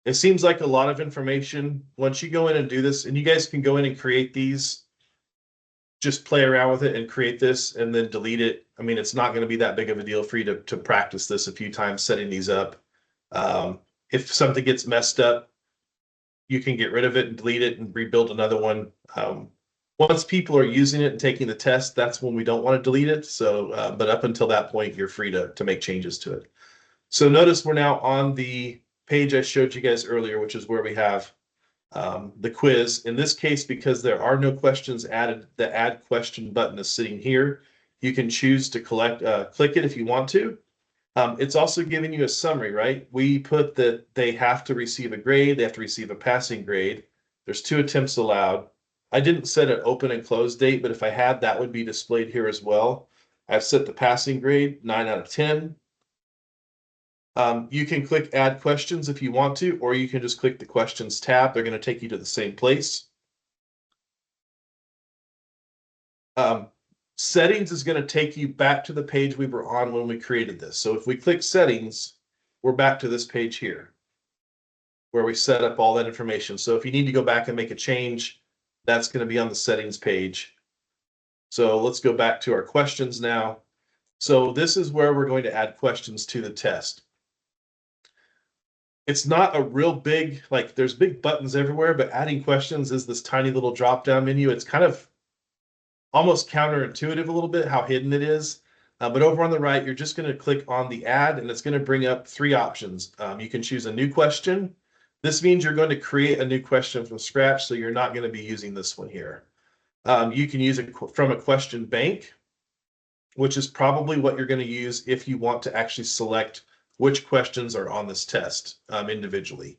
It seems like a lot of information. Once you go in and do this, and you guys can go in and create these, just play around with it and create this and then delete it. I mean, it's not going to be that big of a deal for you to practice this a few times setting these up. If something gets messed up, you can get rid of it and delete it and rebuild another one. Once people are using it and taking the test, that's when we don't want to delete it. So, but up until that point, you're free to make changes to it. So notice we're now on the page I showed you guys earlier, which is where we have the quiz. In this case, because there are no questions added, the add question button is sitting here. You can choose to click it if you want to. It's also giving you a summary, right? We put that they have to receive a grade, they have to receive a passing grade. There's 2 attempts allowed. I didn't set an open and close date, but if I had, that would be displayed here as well. I've set the passing grade 9 out of 10. You can click add questions if you want to, or you can just click the questions tab. They're going to take you to the same place. Settings is going to take you back to the page we were on when we created this. So if we click settings, we're back to this page here where we set up all that information. So if you need to go back and make a change, that's going to be on the settings page. So let's go back to our questions now. So this is where we're going to add questions to the test. It's not a real big, like there's big buttons everywhere, but adding questions is this tiny little drop-down menu. It's kind of almost counterintuitive a little bit how hidden it is. But over on the right, you're just going to click on the add, and it's going to bring up 3 options. You can choose a new question. This means you're going to create a new question from scratch, so you're not going to be using this one here. You can use it from a question bank, which is probably what you're going to use if you want to actually select which questions are on this test individually.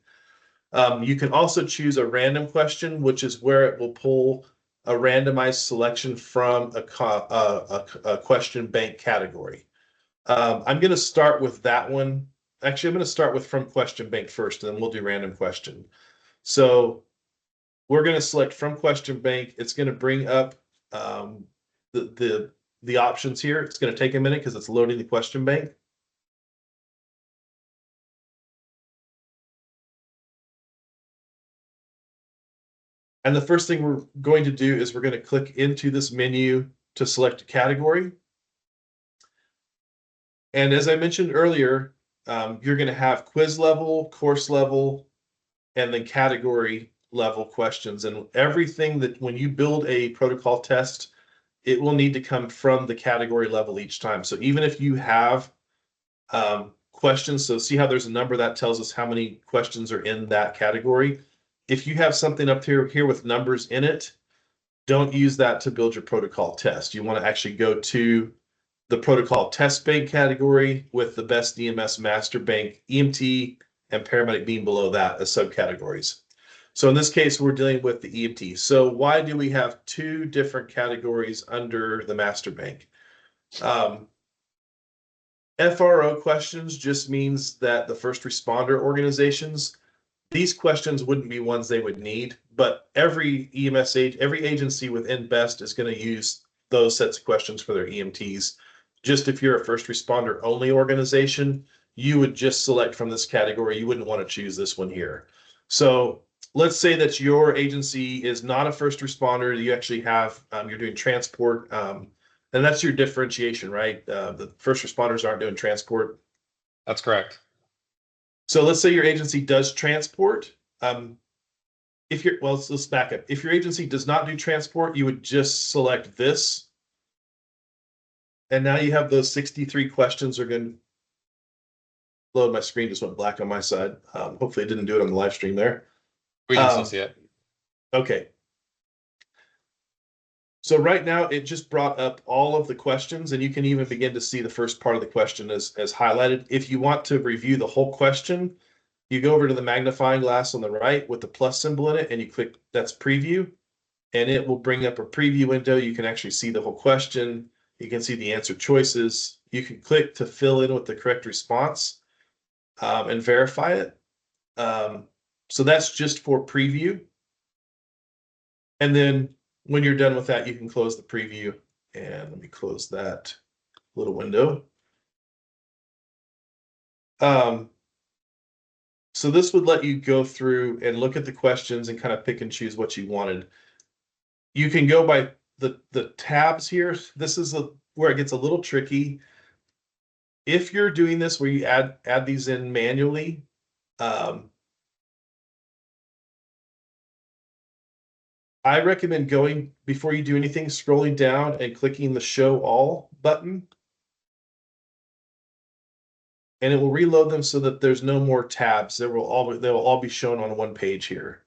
You can also choose a random question, which is where it will pull a randomized selection from a question bank category. I'm going to start with that one. Actually, I'm going to start with from question bank first, and then we'll do random question. So we're going to select from question bank. It's going to bring up the options here. It's going to take a minute because it's loading the question bank. And the first thing we're going to do is we're going to click into this menu to select a category. And as I mentioned earlier, you're going to have quiz level, course level, and then category level questions. And everything that when you build a protocol test, it will need to come from the category level each time. So even if you have questions, so see how there's a number that tells us how many questions are in that category. If you have something up here with numbers in it, don't use that to build your protocol test. You want to actually go to the protocol test bank category with the best EMS master bank, EMT, and paramedic being below that as subcategories. So in this case, we're dealing with the EMT. So why do we have 2 different categories under the master bank? FRO questions just means that the first responder organizations, these questions wouldn't be ones they would need, but every EMS every agency within BEST is going to use those sets of questions for their EMTs. Just if you're a first responder only organization, you would just select from this category. You wouldn't want to choose this one here. So let's say that your agency is not a first responder. You actually have, you're doing transport, and that's your differentiation, right? The first responders aren't doing transport. That's correct. So let's say your agency does transport. If you're, well, let's back up. If your agency does not do transport, you would just select this. And now you have those 63 questions are going to load. My screen just went black on my side. Hopefully it didn't do it on the live stream there. We can still see it. Okay. So right now, it just brought up all of the questions, and you can even begin to see the first part of the question as highlighted. If you want to review the whole question, you go over to the magnifying glass on the right with the plus symbol in it, and you click that's preview, and it will bring up a preview window. You can actually see the whole question. You can see the answer choices. You can click to fill in with the correct response and verify it. So that's just for preview. And then when you're done with that, you can close the preview. And let me close that little window. So this would let you go through and look at the questions and kind of pick and choose what you wanted. You can go by the tabs here. This is where it gets a little tricky. If you're doing this where you add these in manually, I recommend going before you do anything, scrolling down and clicking the Show All button. And it will reload them so that there's no more tabs. They will all be shown on one page here.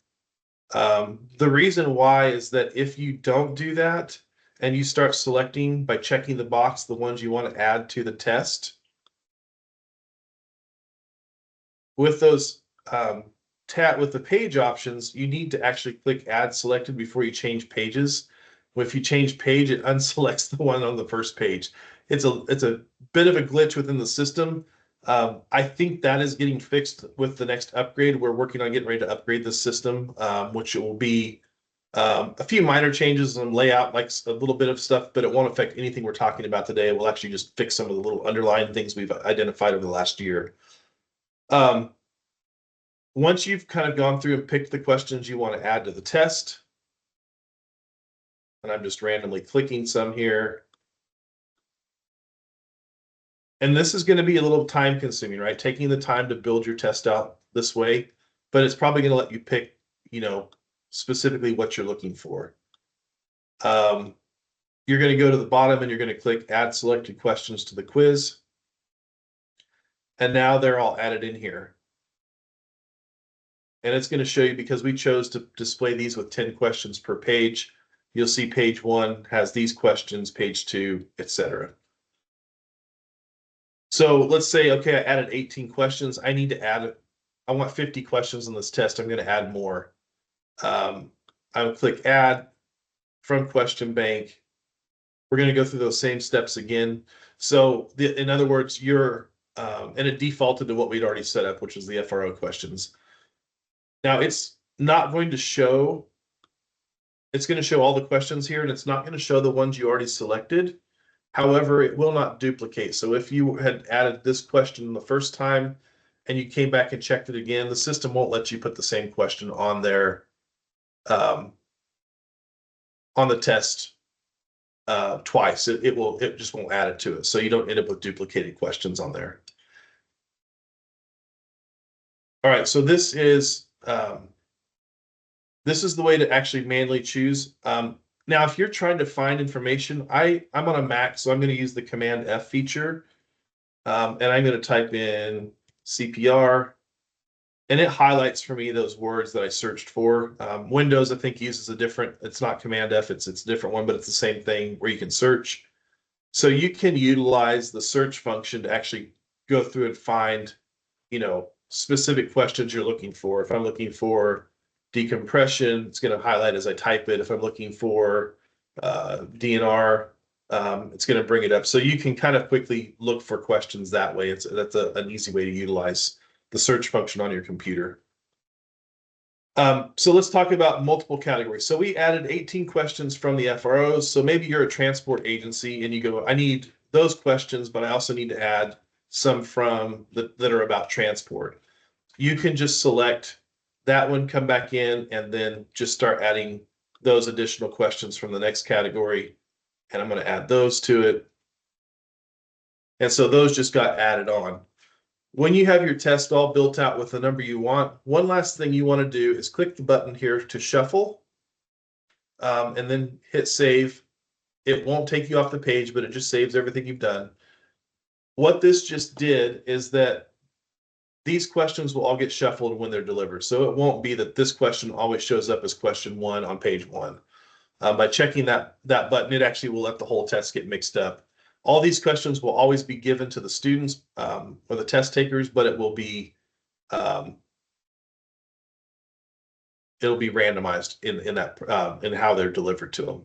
The reason why is that if you don't do that and you start selecting by checking the box the ones you want to add to the test, with those with the page options, you need to actually click Add Selected before you change pages. If you change page, it unselects the one on the first page. It's a bit of a glitch within the system. I think that is getting fixed with the next upgrade. We're working on getting ready to upgrade the system, which will be a few minor changes on layout, like a little bit of stuff, but it won't affect anything we're talking about today. It will actually just fix some of the little underlying things we've identified over the last year. Once you've kind of gone through and picked the questions you want to add to the test, and I'm just randomly clicking some here. And this is going to be a little time consuming, right? Taking the time to build your test out this way, but it's probably going to let you pick, specifically what you're looking for. You're going to go to the bottom and you're going to click Add Selected Questions to the quiz. And now they're all added in here. And it's going to show you, because we chose to display these with 10 questions per page. You'll see page 1 has these questions, page 2, etc. So let's say, okay, I added 18 questions. I need to I want 50 questions on this test. I'm going to add more. I would click Add from Question Bank. We're going to go through those same steps again. So in other words, and it defaulted to what we'd already set up, which is the FRO questions. Now it's not going to show, it's going to show all the questions here, and it's not going to show the ones you already selected. However, it will not duplicate. So if you had added this question the first time and you came back and checked it again, the system won't let you put the same question on there on the test twice. It just won't add it to it. So you don't end up with duplicated questions on there. All right, so this is the way to actually manually choose. Now, if you're trying to find information, I'm on a Mac, so I'm going to use the Command F feature. And I'm going to type in CPR, and it highlights for me those words that I searched for. Windows, I think, uses it's not Command F, it's a different one, but it's the same thing where you can search. So you can utilize the search function to actually go through and find, specific questions you're looking for. If I'm looking for decompression, it's going to highlight as I type it. If I'm looking for DNR, it's going to bring it up. So you can kind of quickly look for questions that way. That's an easy way to utilize the search function on your computer. So let's talk about multiple categories. So we added 18 questions from the FROs. So maybe you're a transport agency and you go, I need those questions, but I also need to add some from that are about transport. You can just select that one, come back in, and then just start adding those additional questions from the next category. And I'm going to add those to it. And so those just got added on. When you have your test all built out with the number you want, one last thing you want to do is click the button here to shuffle, and then hit save. It won't take you off the page, but it just saves everything you've done. What this just did is that these questions will all get shuffled when they're delivered. So it won't be that this question always shows up as question 1 on page 1. By checking that button, it actually will let the whole test get mixed up. All these questions will always be given to the students or the test takers, but it will be it'll be randomized in that in how they're delivered to them.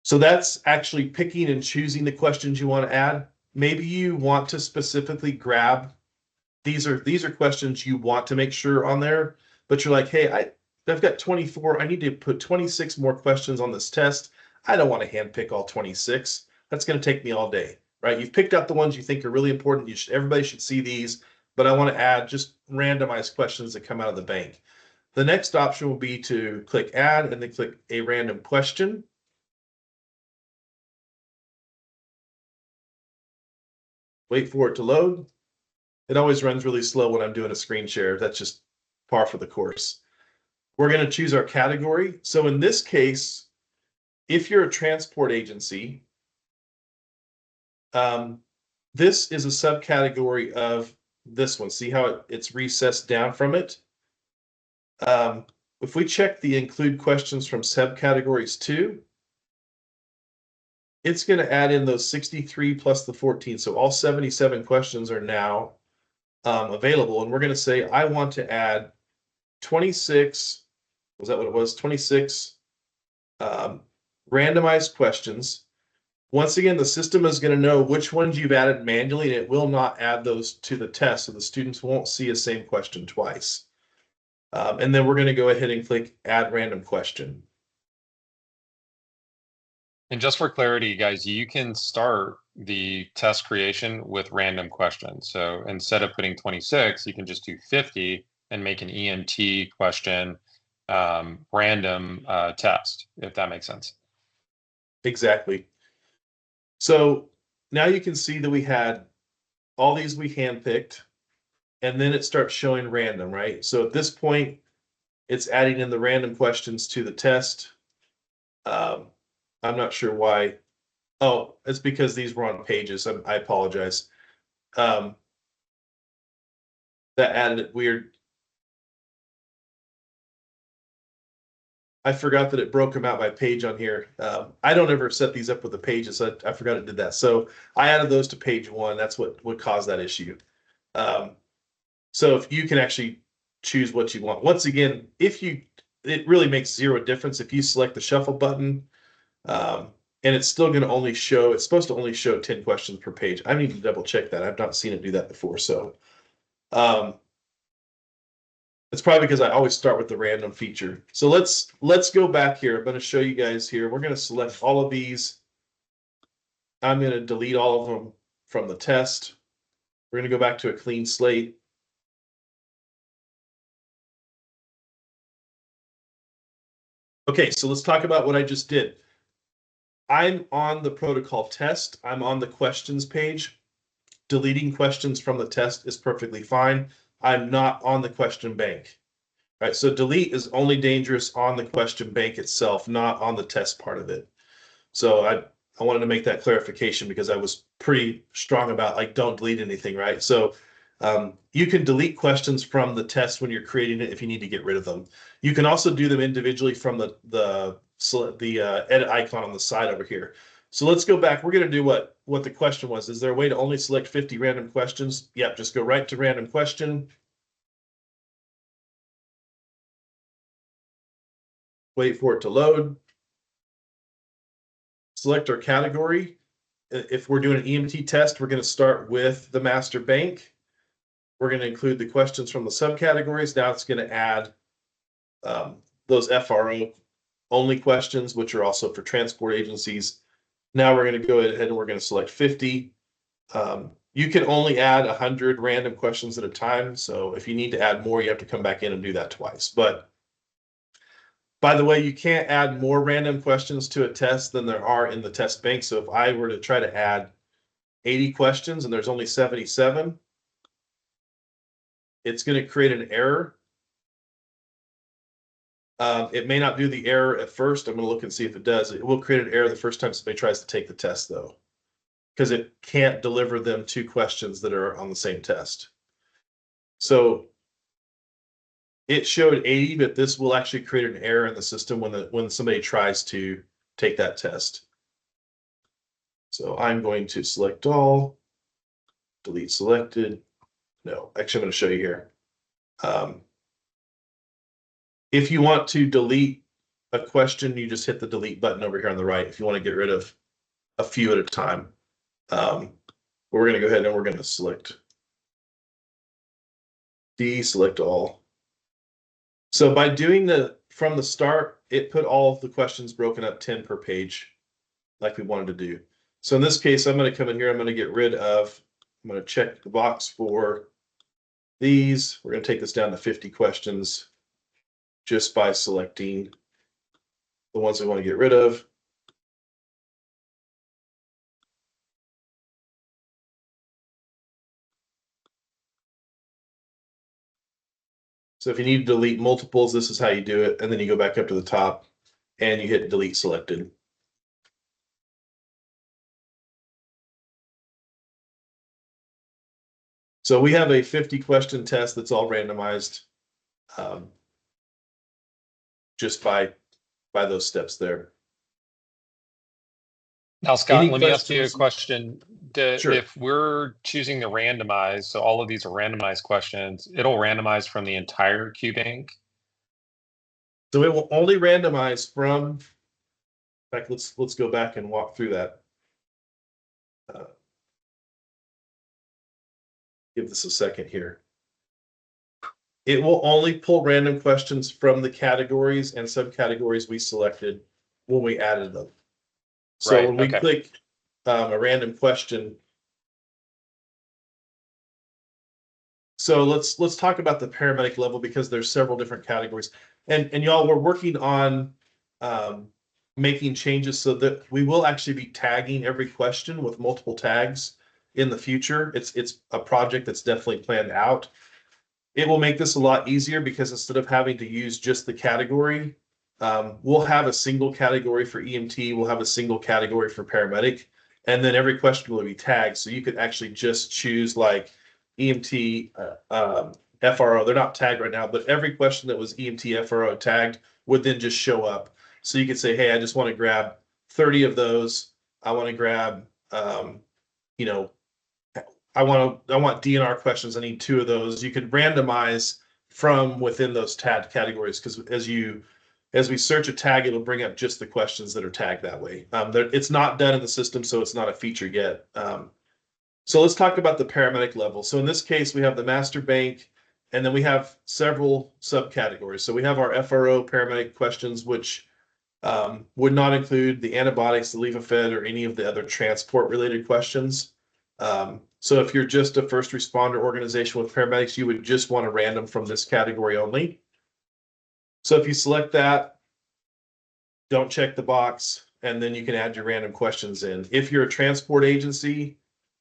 So that's actually picking and choosing the questions you want to add. Maybe you want to specifically grab these are questions you want to make sure on there, but you're like, hey, I've got 24. I need to put 26 more questions on this test. I don't want to handpick all 26. That's going to take me all day, right? You've picked out the ones you think are really important. Everybody should see these, but I want to add just randomized questions that come out of the bank. The next option will be to click add and then click a random question. Wait for it to load. It always runs really slow when I'm doing a screen share. That's just par for the course. We're going to choose our category. So in this case, if you're a transport agency, this is a subcategory of this one. See how it's recessed down from it? If we check the include questions from subcategories 2, it's going to add in those 63 plus the 14. So all 77 questions are now available. And we're going to say, I want to add 26, was that what it was? 26 randomized questions. Once again, the system is going to know which ones you've added manually, and it will not add those to the test, so the students won't see a same question twice. And then we're going to go ahead and click add random question. And just for clarity, guys, you can start the test creation with random questions. So instead of putting 26, you can just do 50 and make an EMT question random test, if that makes sense. Exactly. So now you can see that we had all these we handpicked, and then it starts showing random, right? So at this point, it's adding in the random questions to the test. I'm not sure why. Oh, it's because these were on pages. I apologize. That added it weird. I forgot that it broke them out by page on here. I don't ever set these up with the pages. So I forgot it did that. So I added those to page 1. That's what would cause that issue. So if you can actually choose what you want. Once again, it really makes zero difference if you select the shuffle button, and it's still going to only show, it's supposed to only show 10 questions per page. I need to double check that. I've not seen it do that before. So it's probably because I always start with the random feature. So let's go back here. I'm going to show you guys here. We're going to select all of these. I'm going to delete all of them from the test. We're going to go back to a clean slate. Okay, so let's talk about what I just did. I'm on the protocol test. I'm on the questions page. Deleting questions from the test is perfectly fine. I'm not on the question bank. All right, so delete is only dangerous on the question bank itself, not on the test part of it. So I wanted to make that clarification because I was pretty strong about like don't delete anything, right? So you can delete questions from the test when you're creating it if you need to get rid of them. You can also do them individually from the edit icon on the side over here. So let's go back. We're going to do what the question was. Is there a way to only select 50 random questions? Yep, just go right to random question. Wait for it to load. Select our category. If we're doing an EMT test, we're going to start with the master bank. We're going to include the questions from the subcategories. Now it's going to add those FRO only questions, which are also for transport agencies. Now we're going to go ahead and we're going to select 50. You can only add 100 random questions at a time. So if you need to add more, you have to come back in and do that twice. But by the way, you can't add more random questions to a test than there are in the test bank. So if I were to try to add 80 questions and there's only 77, it's going to create an error. It may not do the error at first. I'm going to look and see if it does. It will create an error the first time somebody tries to take the test, though, because it can't deliver them 2 questions that are on the same test. So it showed 80, but this will actually create an error in the system when somebody tries to take that test. So I'm going to select all, delete selected. No, actually, I'm going to show you here. If you want to delete a question, you just hit the delete button over here on the right. If you want to get rid of a few at a time, we're going to go ahead and we're going to select deselect all. So by doing from the start, it put all of the questions broken up 10 per page, like we wanted to do. So in this case, I'm going to come in here. I'm going to get rid of. I'm going to check the box for these. We're going to take this down to 50 questions just by selecting the ones we want to get rid of. So if you need to delete multiples, this is how you do it. And then you go back up to the top and you hit delete selected. So we have a 50 question test that's all randomized just by those steps there. Now, Scott, Any let me ask you a questions? question. Sure. If we're choosing to randomize, so all of these are randomized questions, it'll randomize from the entire Q bank. So it will only randomize from, in fact, let's go back and walk through that. Give this a second here. It will only pull random questions from the categories and subcategories we selected when we added them. So Right, when we okay. click a random question, so let's talk about the paramedic level because there's several different categories, and y'all, we're working on making changes so that we will actually be tagging every question with multiple tags in the future. It's a project that's definitely planned out. It will make this a lot easier because instead of having to use just the category, we'll have a single category for EMT, we'll have a single category for paramedic, and then every question will be tagged. So you could actually just choose like EMT, FRO. They're not tagged right now, but every question that was EMT, FRO tagged would then just show up. So you could say, hey, I just want to grab 30 of those. I want to grab, you know, I want DNR questions. I need 2 of those. You could randomize from within those tagged categories because as we search a tag, it'll bring up just the questions that are tagged that way. It's not done in the system, so it's not a feature yet. So let's talk about the paramedic level. So in this case, we have the master bank, and then we have several subcategories. So we have our FRO paramedic questions, which would not include the antibiotics, the levofed, or any of the other transport-related questions. So if you're just a first responder organization with paramedics, you would just want to random from this category only. So if you select that, don't check the box, and then you can add your random questions in. If you're a transport agency,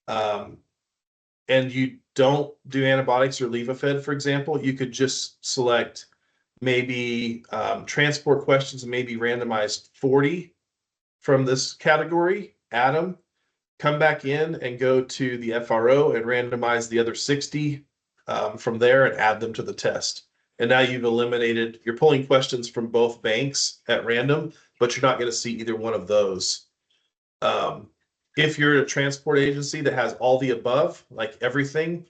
and you don't do antibiotics or levofed, for example, you could just select maybe transport questions and maybe randomize 40 from this category, add them, come back in and go to the FRO and randomize the other 60 from there and add them to the test. And now you've eliminated, you're pulling questions from both banks at random, but you're not going to see either one of those. If you're a transport agency that has all the above, like everything,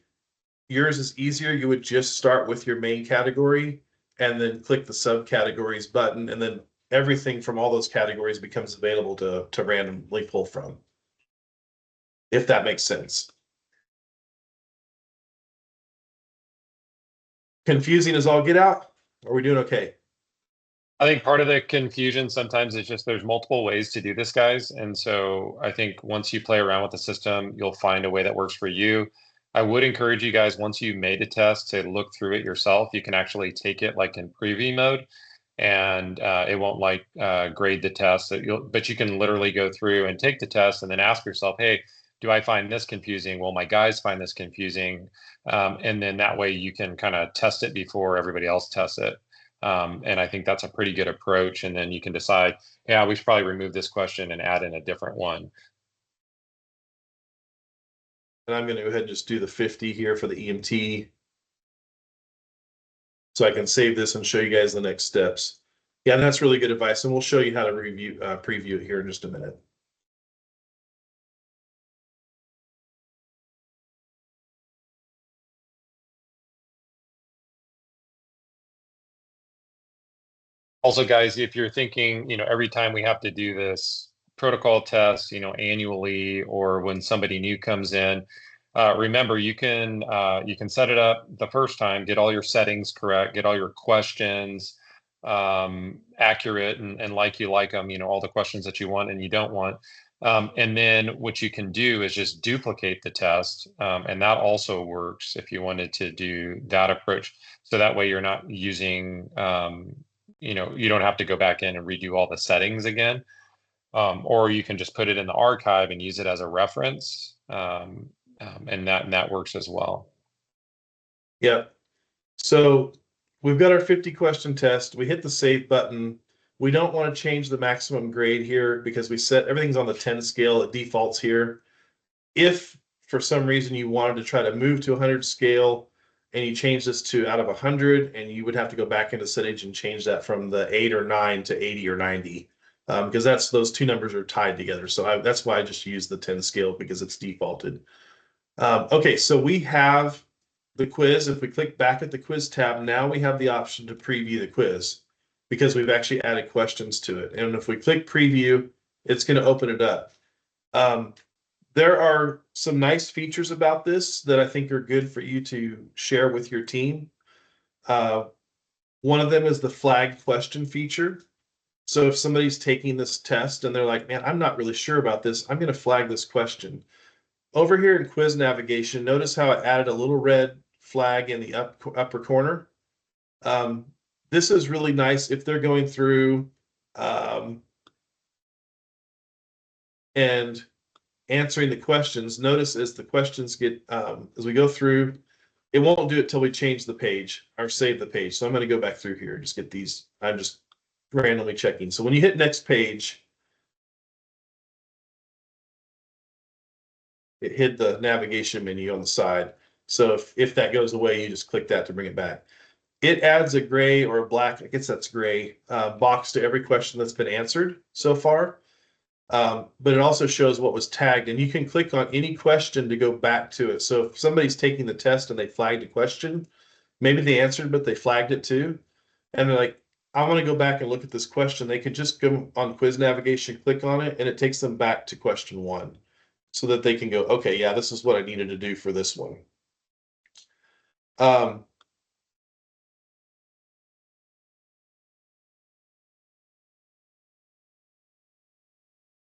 yours is easier. You would just start with your main category and then click the subcategories button, and then everything from all those categories becomes available to randomly pull from, if that makes sense. Confusing as all get out? Are we doing okay? I think part of the confusion sometimes is just there's multiple ways to do this, guys. And so I think once you play around with the system, you'll find a way that works for you. I would encourage you guys, once you've made a test, to look through it yourself. You can actually take it like in preview mode, and it won't like grade the test. But you can literally go through and take the test and then ask yourself, hey, do I find this confusing? Will my guys find this confusing? And then that way you can kind of test it before everybody else tests it. And I think that's a pretty good approach. And then you can decide, yeah, we should probably remove this question and add in a different one. And I'm going to go ahead and just do the 50 here for the EMT. so I can save this and show you guys the next steps. Yeah, that's really good advice, and we'll show you how to preview it here in just a minute. Also, guys, if you're thinking, every time we have to do this protocol test, annually, or when somebody new comes in, remember you can set it up the first time, get all your settings correct, get all your questions accurate and like you like them, all the questions that you want and you don't want. And then what you can do is just duplicate the test, and that also works if you wanted to do that approach. So that way you're not using you don't have to go back in and redo all the settings again. Or you can just put it in the archive and use it as a reference. And that works as well. Yeah. So we've got our 50 question test. We hit the save button. We don't want to change the maximum grade here because we set everything's on the 10 scale. It defaults here. If for some reason you wanted to try to move to 100 scale and you change this to out of 100, and you would have to go back into settings and change that from the 8 or 9 to 80 or 90, because those two numbers are tied together. So that's why I just use the 10 scale, because it's defaulted. Okay, so we have the quiz. If we click back at the quiz tab, now we have the option to preview the quiz because we've actually added questions to it. And if we click preview, it's going to open it up. There are some nice features about this that I think are good for you to share with your team. One of them is the flagged question feature. So if somebody's taking this test and they're like, man, I'm not really sure about this, I'm going to flag this question. Over here in quiz navigation, notice how it added a little red flag in the upper corner. This is really nice if they're going through and answering the questions. Notice as the questions get, as we go through, it won't do it till we change the page or save the page. So I'm going to go back through here and just get these. I'm just randomly checking. So when you hit next page, it hid the navigation menu on the side. So if that goes away, you just click that to bring it back. It adds a gray or a black, I guess that's gray, box to every question that's been answered so far. But it also shows what was tagged, and you can click on any question to go back to it. So if somebody's taking the test and they flagged a question, maybe they answered, but they flagged it too, and they're like, I want to go back and look at this question, they can just go on quiz navigation, click on it, and it takes them back to question 1 so that they can go, okay, yeah, this is what I needed to do for this one.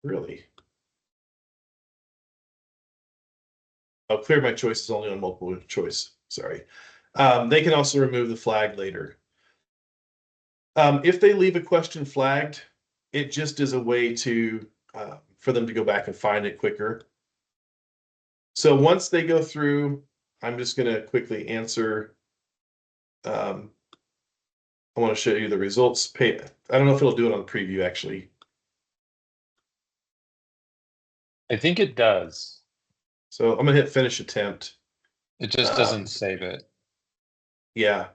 Really? Oh, clear my choice is only on multiple choice. Sorry. They can also remove the flag later. If they leave a question flagged, it just is a way to for them to go back and find it quicker. So once they go through, I'm just going to quickly answer. I want to show you the results. I don't know if it'll do it on the preview, actually. I think it does. So I'm going to hit finish attempt. It just doesn't save it. Yeah.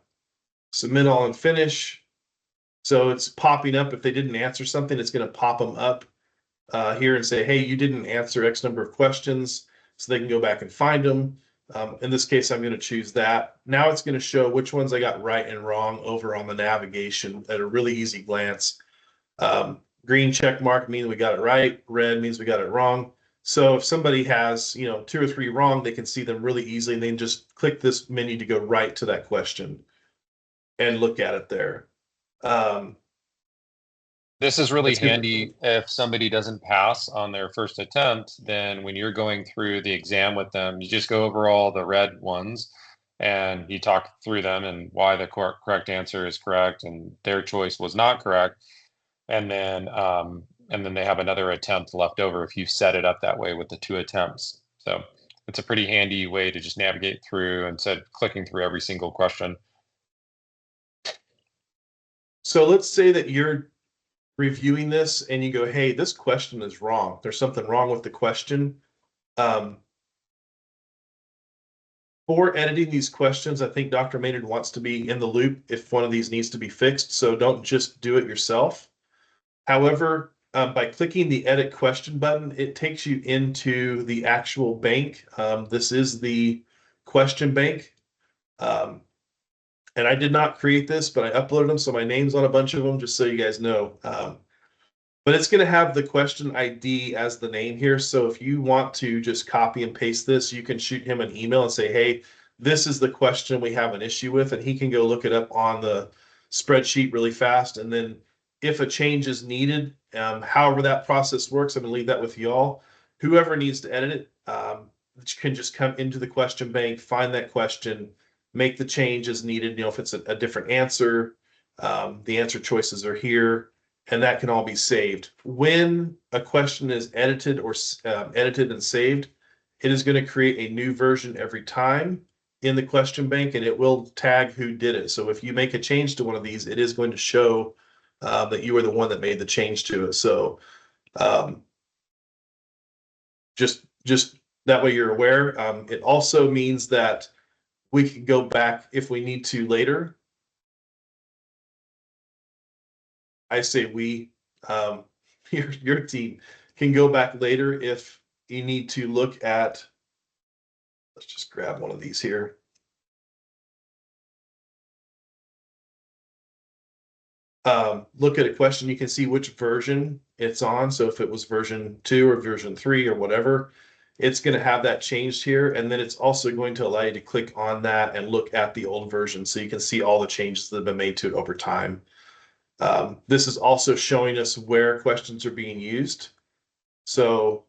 Submit all and finish. So it's popping up. If they didn't answer something, it's going to pop them up here and say, hey, you didn't answer X number of questions, so they can go back and find them. In this case, I'm going to choose that. Now it's going to show which ones I got right and wrong over on the navigation at a really easy glance. Green check mark means we got it right. Red means we got it wrong. So if somebody has, 2 or 3 wrong, they can see them really easily, and they can just click this menu to go right to that question and look at it there. This is really handy if somebody doesn't pass on their first attempt. Then when you're going through the exam with them, you just go over all the red ones and you talk through them and why the correct answer is correct and their choice was not correct. And then they have another attempt left over if you set it up that way with the 2 attempts. So it's a pretty handy way to just navigate through instead of clicking through every single question. So let's say that you're reviewing this and you go, hey, this question is wrong. There's something wrong with the question. For editing these questions, I think Dr. Maynard wants to be in the loop if one of these needs to be fixed, so don't just do it yourself. However, by clicking the edit question button, it takes you into the actual bank. This is the question bank. And I did not create this, but I uploaded them, so my name's on a bunch of them, just so you guys know. But it's going to have the question ID as the name here. So if you want to just copy and paste this, you can shoot him an email and say, hey, this is the question we have an issue with, and he can go look it up on the spreadsheet really fast. And then if a change is needed, however that process works, I'm going to leave that with you all. Whoever needs to edit it, can just come into the question bank, find that question, make the change as needed. You know, if it's a different answer, the answer choices are here, and that can all be saved. When a question is edited or edited and saved, it is going to create a new version every time in the question bank, and it will tag who did it. So if you make a change to one of these, it is going to show that you were the one that made the change to it. So just that way you're aware. It also means that we can go back if we need to later. I say we, your team can go back later if you need to look at, let's just grab one of these here. Look at a question, you can see which version it's on. So if it was version 2 or version 3 or whatever, it's going to have that changed here. And then it's also going to allow you to click on that and look at the old version, so you can see all the changes that have been made to it over time. This is also showing us where questions are being used. So,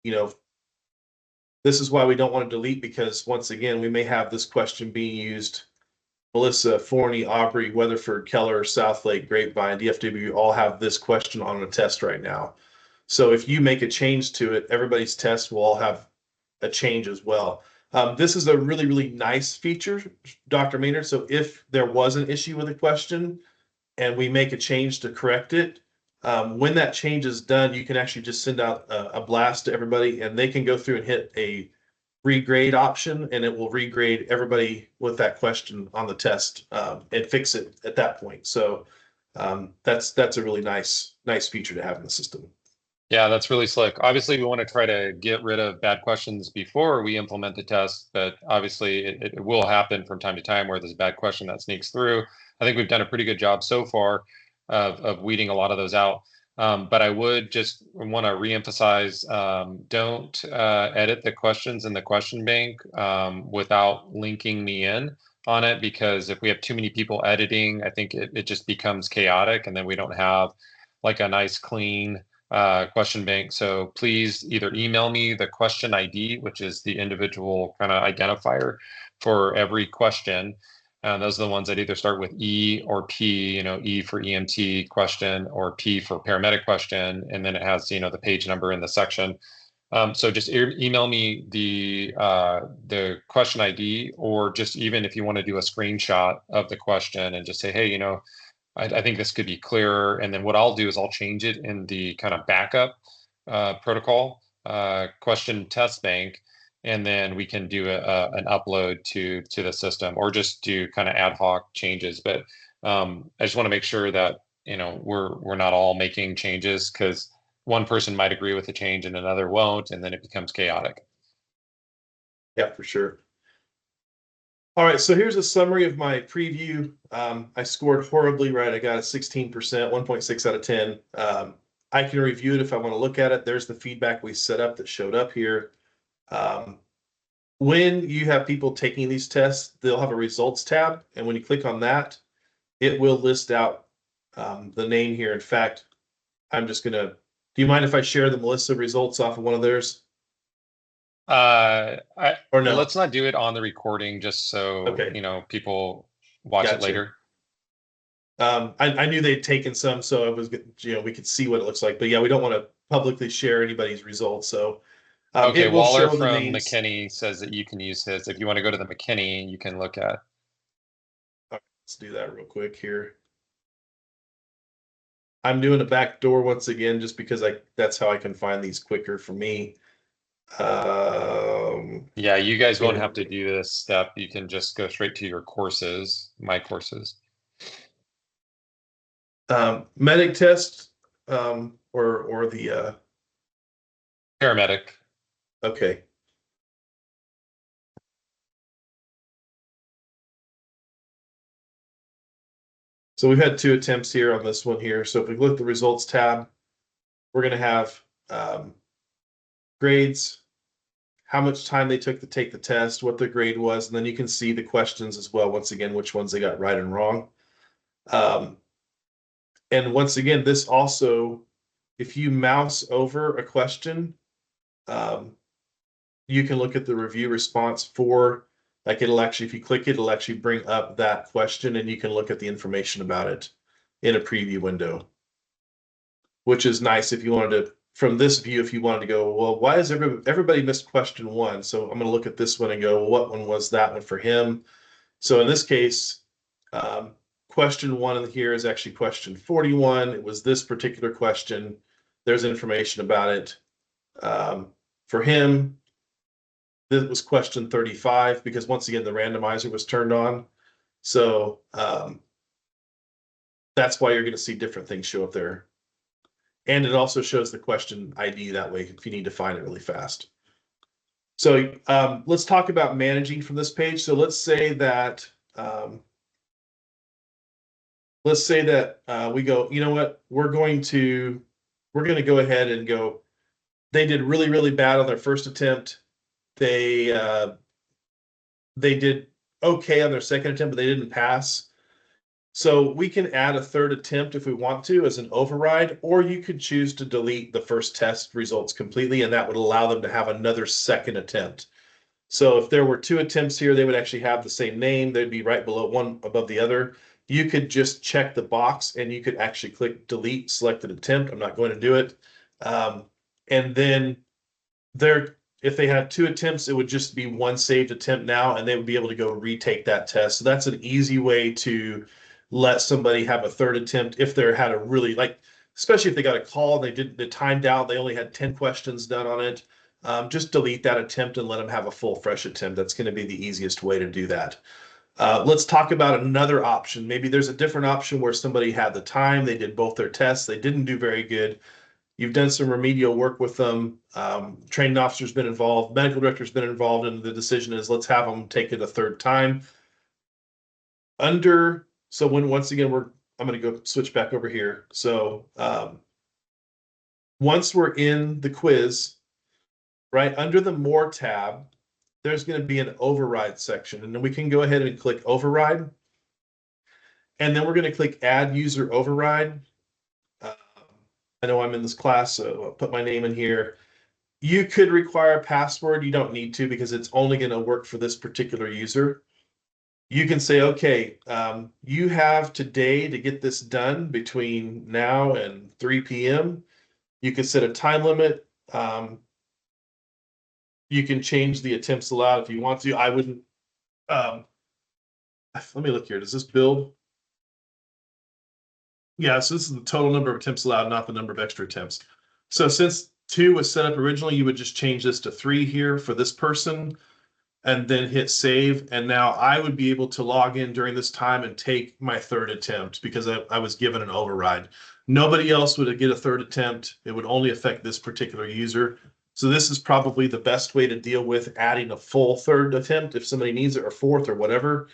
you know, this is why we don't want to delete, because once again, we may have this question being used. Melissa, Forney, Aubrey, Weatherford, Keller, Southlake, Grapevine, DFW all have this question on a test right now. So if you make a change to it, everybody's test will all have a change as well. This is a really, really nice feature, Dr. Maynard. So if there was an issue with a question and we make a change to correct it, when that change is done, you can actually just send out a blast to everybody, and they can go through and hit a regrade option, and it will regrade everybody with that question on the test, and fix it at that point. So that's a really nice feature to have in the system. Yeah, that's really slick. Obviously, we want to try to get rid of bad questions before we implement the test, but obviously it will happen from time to time where there's a bad question that sneaks through. I think we've done a pretty good job so far of weeding a lot of those out. But I would just want to reemphasize, don't edit the questions in the question bank without linking me in on it, because if we have too many people editing, I think it just becomes chaotic, and then we don't have like a nice clean question bank. So please either email me the question ID, which is the individual kind of identifier for every question. Those are the ones that either start with E or P, you know, E for EMT question or P for paramedic question. And then it has, you know, the page number in the section. So just email me the question ID, or just even if you want to do a screenshot of the question and just say, hey, you know, I think this could be clearer. And then what I'll do is I'll change it in the kind of backup protocol question test bank, and then we can do an upload to the system, or just do kind of ad hoc changes. But I just want to make sure that, you know, we're not all making changes, because one person might agree with the change and another won't, and then it becomes chaotic. Yeah, for sure. All right, so here's a summary of my preview. I scored horribly right. I got a 16%, 1.6 out of 10. I can review it if I want to look at it. There's the feedback we set up that showed up here. When you have people taking these tests, they'll have a results tab, and when you click on that, it will list out the name here. In fact, I'm just gonna, do you mind if I share the Melissa results off of one of theirs? Or no? Let's not do it on the recording, just so, Okay. you know, people watch it later. I knew they'd taken some, so it was, you know, we could see what it looks like. But yeah, we don't want to publicly share anybody's results. So Okay, it will Waller show the from names. McKinney says that you can use his. If you want to go to the McKinney, you can look at. Okay, let's do that real quick here. I'm doing a back door once again, just because that's how I can find these quicker for me. Yeah, you guys won't Yeah. have to do this step. You can just go straight to your courses, my courses. Medic test, or the, Paramedic. okay. So we've had 2 attempts here on this one here. So if we look at the results tab, we're going to have grades, how much time they took to take the test, what their grade was, and then you can see the questions as well. Once again, which ones they got right and wrong. And once again, this also, if you mouse over a question, you can look at the review response for, like, it'll actually, if you click it, it'll actually bring up that question and you can look at the information about it in a preview window, which is nice if you wanted to, from this view, if you wanted to go, well, why is everybody missed question 1? So I'm going to look at this one and go, well, what one was that one for him? So in this case, question 1 in here is actually question 41. It was this particular question. There's information about it. For him, this was question 35 because once again, the randomizer was turned on. So that's why you're going to see different things show up there. And it also shows the question ID that way if you need to find it really fast. So let's talk about managing from this page. So let's say that we go, you know what, we're going to go ahead and go, they did really, really bad on their first attempt. They did okay on their second attempt, but they didn't pass. So we can add a third attempt if we want to as an override, or you could choose to delete the first test results completely, and that would allow them to have another second attempt. So if there were 2 attempts here, they would actually have the same name. They'd be right below, one above the other. You could just check the box and you could actually click delete selected attempt. I'm not going to do it. And then if they had 2 attempts, it would just be 1 saved attempt now, and they would be able to go retake that test. So that's an easy way to let somebody have a third attempt if they had a really, like, especially if they got a call and they timed out, they only had 10 questions done on it. Just delete that attempt and let them have a full fresh attempt. That's going to be the easiest way to do that. Let's talk about another option. Maybe there's a different option where somebody had the time, they did both their tests, they didn't do very good. You've done some remedial work with them. Training officer's been involved, medical director's been involved, and the decision is let's have them take it a third time. Once again, I'm going to go switch back over here. So once we're in the quiz, right under the More tab, there's going to be an override section, and then we can go ahead and click override. And then we're going to click add user override. I know I'm in this class, so I'll put my name in here. You could require a password. You don't need to because it's only going to work for this particular user. You can say, okay, you have today to get this done between now and 3 p.m. You can set a time limit. You can change the attempts allowed if you want to. I wouldn't. Let me look here. Does this build? Yeah, so this is the total number of attempts allowed, not the number of extra attempts. So since 2 was set up originally, you would just change this to 3 here for this person and then hit save. And now I would be able to log in during this time and take my third attempt because I was given an override. Nobody else would get a third attempt. It would only affect this particular user. So this is probably the best way to deal with adding a full third attempt if somebody needs it, or fourth or whatever.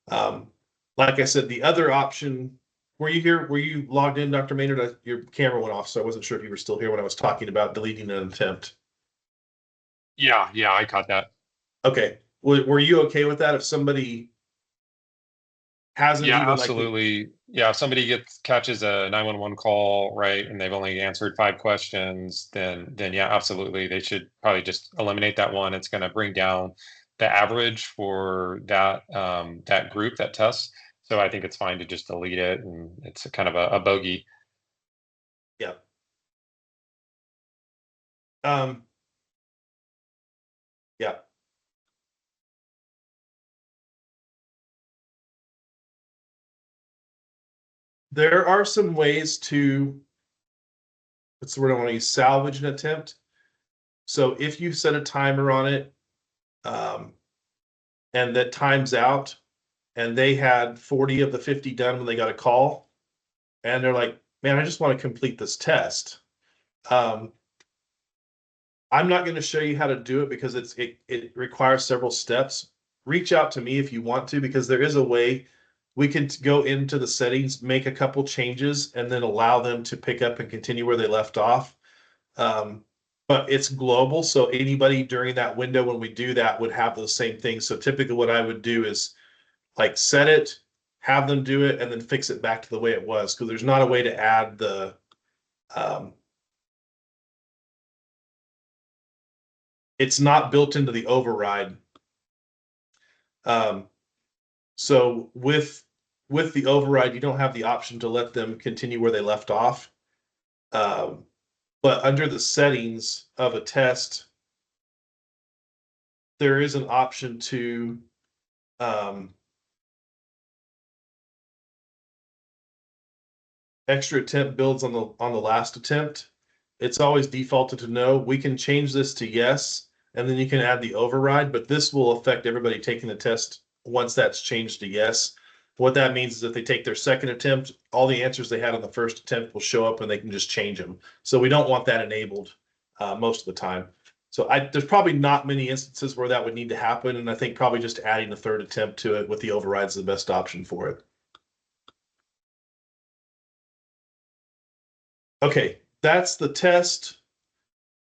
Like I said, the other option, were you here? Were you logged in, Dr. Maynard? Your camera went off, so I wasn't sure if you were still here when I was talking about deleting an attempt. Yeah, I caught that. Okay. Were you okay with that if somebody hasn't Yeah, even absolutely. Yeah, if somebody catches a 911 call, right, and they've only answered 5 questions, then yeah, absolutely. They should probably just eliminate that one. It's going to bring down the average for that that group, that test. So I think it's fine to just delete it, and it's a kind of a bogey. Yeah. Yeah. There are some ways to, what's the word I want to use, salvage an attempt. So if you set a timer on it, and that times out, and they had 40 of the 50 done when they got a call, and they're like, man, I just want to complete this test. I'm not going to show you how to do it because it requires several steps. Reach out to me if you want to, because there is a way we can go into the settings, make a couple changes, and then allow them to pick up and continue where they left off. But it's global, so anybody during that window when we do that would have those same things. So typically what I would do is like set it, have them do it, and then fix it back to the way it was, because there's not a way to add the it's not built into the override. So with the override, you don't have the option to let them continue where they left off. But under the settings of a test, there is an option to extra attempt builds on the last attempt. It's always defaulted to no. We can change this to yes, and then you can add the override, but this will affect everybody taking the test once that's changed to yes. What that means is if they take their second attempt, all the answers they had on the first attempt will show up and they can just change them. So we don't want that enabled most of the time. So there's probably not many instances where that would need to happen, and I think probably just adding a third attempt to it with the override is the best option for it. Okay, that's the test.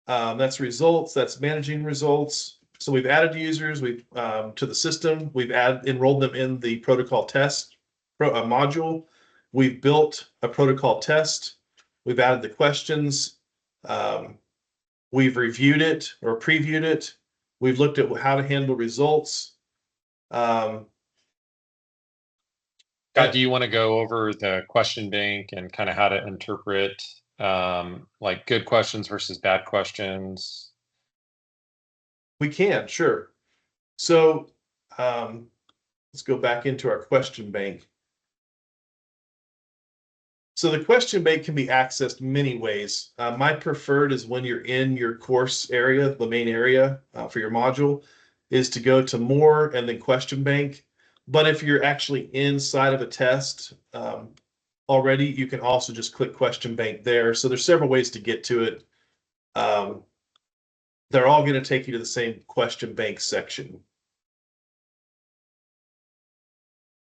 That's results. That's managing results. So we've added users. We've to the system. We've enrolled them in the protocol test module. We've built a protocol test. We've added the questions. We've reviewed it or previewed it. We've looked at how to handle results. Scott, do you want to go over the question bank and kind of how to interpret like good questions versus bad questions? We can, sure. So let's go back into our question bank. So the question bank can be accessed many ways. My preferred is when you're in your course area, the main area for your module, is to go to more and then question bank. But if you're actually inside of a test already, you can also just click question bank there. So there's several ways to get to it. They're all going to take you to the same question bank section.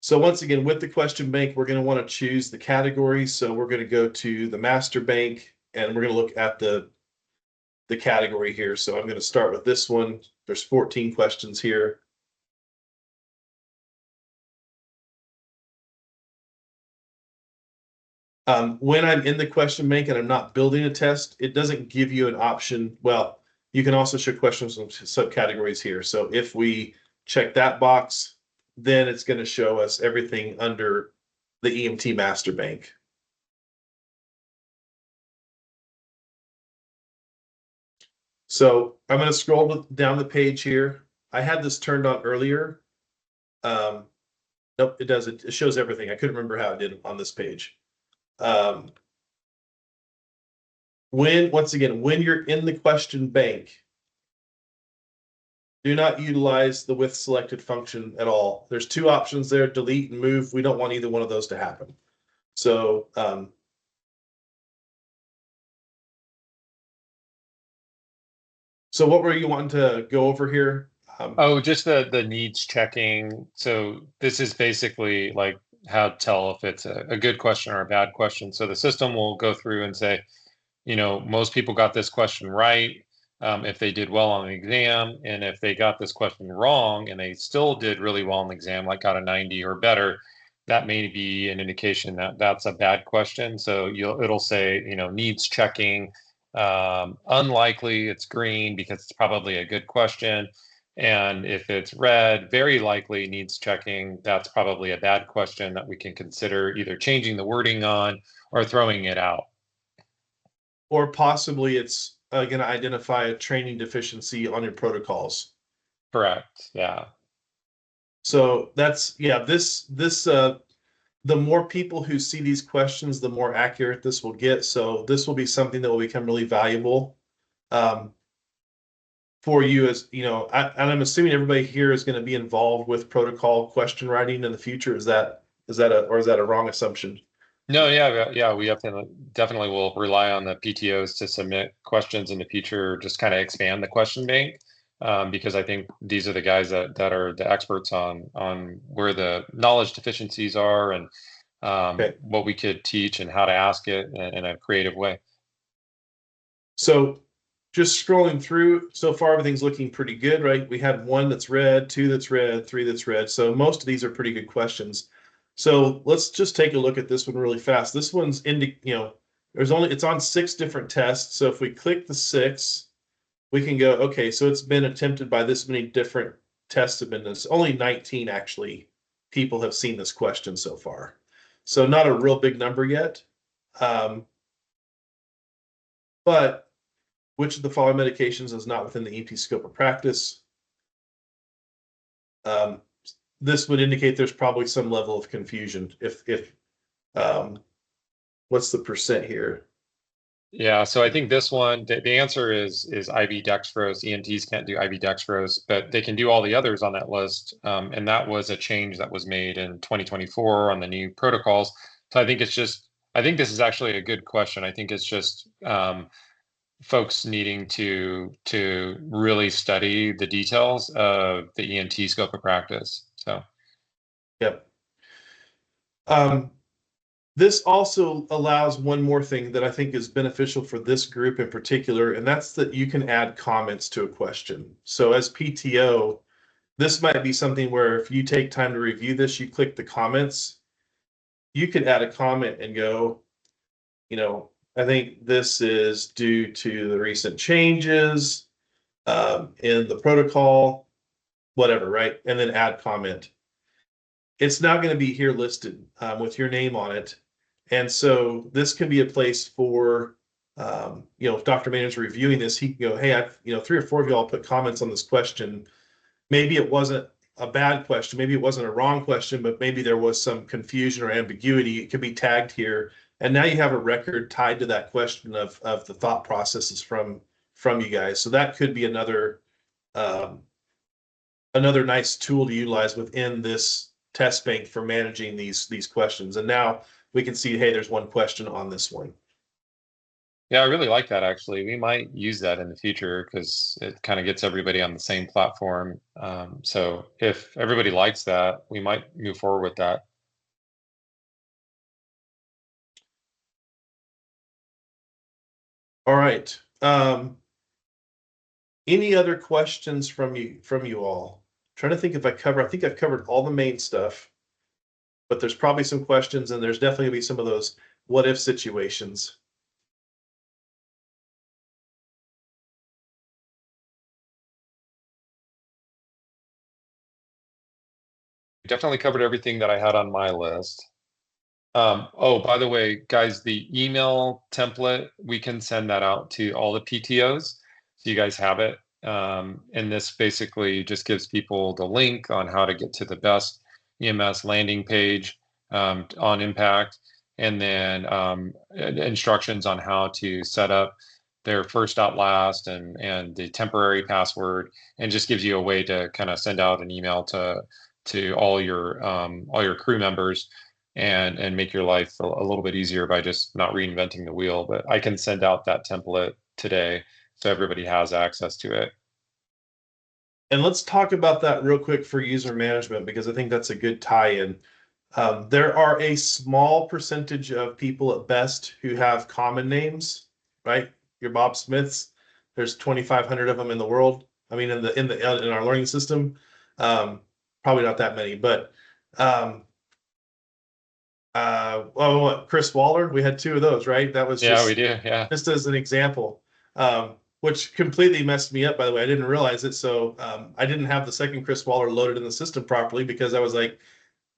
So once again, with the question bank, we're going to want to choose the category. So we're going to go to the master bank, and we're going to look at the category here. So I'm going to start with this one. There's 14 questions here. When I'm in the question bank and I'm not building a test, it doesn't give you an option. Well, you can also show questions in subcategories here. So if we check that box, then it's going to show us everything under the EMT master bank. So I'm going to scroll down the page here. I had this turned on earlier. Nope, it doesn't. It shows everything. I couldn't remember how it did on this page. Once again, when you're in the question bank, do not utilize the with selected function at all. There's two options there, delete and move. We don't want either one of those to happen. So so what were you wanting to go over here? Just the needs checking. So this is basically like how to tell if it's a good question or a bad question. So the system will go through and say, you know, most people got this question right if they did well on the exam, and if they got this question wrong and they still did really well on the exam, like got a 90 or better, that may be an indication that that's a bad question. So it'll say, you know, needs checking. Unlikely it's green because it's probably a good question. And if it's red, very likely needs checking, that's probably a bad question that we can consider either changing the wording on or throwing it out. Or possibly it's going to identify a training deficiency on your protocols. Correct. Yeah. So that's, yeah, the more people who see these questions, the more accurate this will get. So this will be something that will become really valuable. for you as, you know, and I'm assuming everybody here is going to be involved with protocol question writing in the future. Is that a wrong assumption? No, yeah, we definitely will rely on the PTOs to submit questions in the future, just kind of expand the question bank. Because I think these are the guys that are the experts on where the knowledge deficiencies are and Okay. what we could teach and how to ask it in a creative way. So just scrolling through, so far everything's looking pretty good, right? We had 1 that's red, 2 that's red, 3 that's red. So most of these are pretty good questions. So let's just take a look at this one really fast. This one's it's on 6 different tests. So if we click the 6, we can go, okay, so it's been attempted by this many different tests have been this. Only 19 actually people have seen this question so far. So not a real big number yet. But which of the following medications is not within the EMT scope of practice? This would indicate there's probably some level of confusion. What's the percent here? Yeah, so I think this one, the answer is IV dextrose. EMTs can't do IV dextrose, but they can do all the others on that list. And that was a change that was made in 2024 on the new protocols. So I think this is actually a good question. I think it's just folks needing to really study the details of the EMT scope of practice. So, yep. This also allows one more thing that I think is beneficial for this group in particular, and that's that you can add comments to a question. So as PTO, this might be something where if you take time to review this, you click the comments, you could add a comment and go, you know, I think this is due to the recent changes in the protocol, whatever, right? And then add comment. It's not going to be here listed with your name on it. And so this can be a place for, if Dr. Maynard's reviewing this, he can go, hey, I've, 3 or 4 of y'all put comments on this question. Maybe it wasn't a bad question. Maybe it wasn't a wrong question, but maybe there was some confusion or ambiguity. It could be tagged here. And now you have a record tied to that question of the thought processes from you guys. So that could be another nice tool to utilize within this test bank for managing these questions. And now we can see, hey, there's one question on this one. yeah, I really like that actually. We might use that in the future because it kind of gets everybody on the same platform. So if everybody likes that, we might move forward with that. All right. Any other questions from you all? I'm trying to think if I think I've covered all the main stuff, but there's probably some questions, and there's definitely gonna be some of those what if situations. Definitely covered everything that I had on my list. Oh, by the way, guys, the email template, we can send that out to all the PTOs. So you guys have it. And this basically just gives people the link on how to get to the best EMS landing page on Impact, and then instructions on how to set up their first out last and the temporary password, and just gives you a way to kind of send out an email to all your crew members and make your life a little bit easier by just not reinventing the wheel. But I can send out that template today so everybody has access to it. And let's talk about that real quick for user management, because I think that's a good tie-in. There are a small percentage of people at best who have common names, right? Your Bob Smiths. There's 2,500 of them in the world. I mean, in our learning system, probably not that many, but Chris Waller, we had 2 of those, right? That was just, we do, yeah. Just as an example, which completely messed me up, by the way. I didn't realize it, so I didn't have the second Chris Waller loaded in the system properly, because I was like,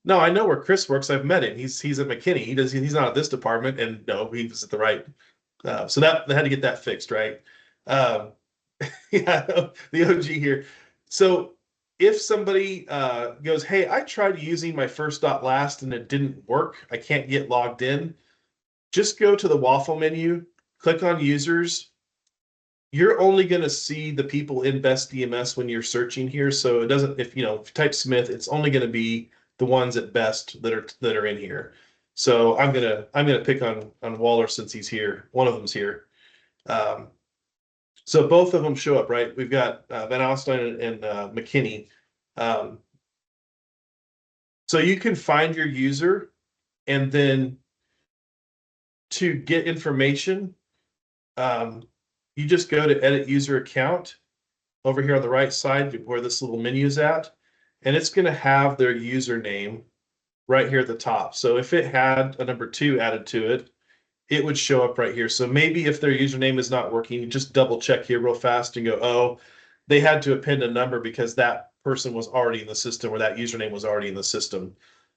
no, I know where Chris works. I've met him. He's at McKinney. He's not at this department, and no, he was at the right. So that they had to get that fixed, right? Yeah, the OG here. So if somebody goes, hey, I tried using my first dot last and it didn't work, I can't get logged in, just go to the waffle menu, click on users. you're only going to see the people in Best EMS when you're searching here. So it doesn't, if you type Smith, it's only going to be the ones at Best that are in here. So I'm gonna pick on Waller since he's here. One of them's here. So both of them show up, right? We've got Van Alstyne and McKinney. So you can find your user, and then to get information, you just go to edit user account over here on the right side where this little menu is at, and it's going to have their username right here at the top. So if it had a number 2 added to it, it would show up right here. So maybe if their username is not working, you just double check here real fast and go, oh, they had to append a number because that person was already in the system, or that username was already in the system.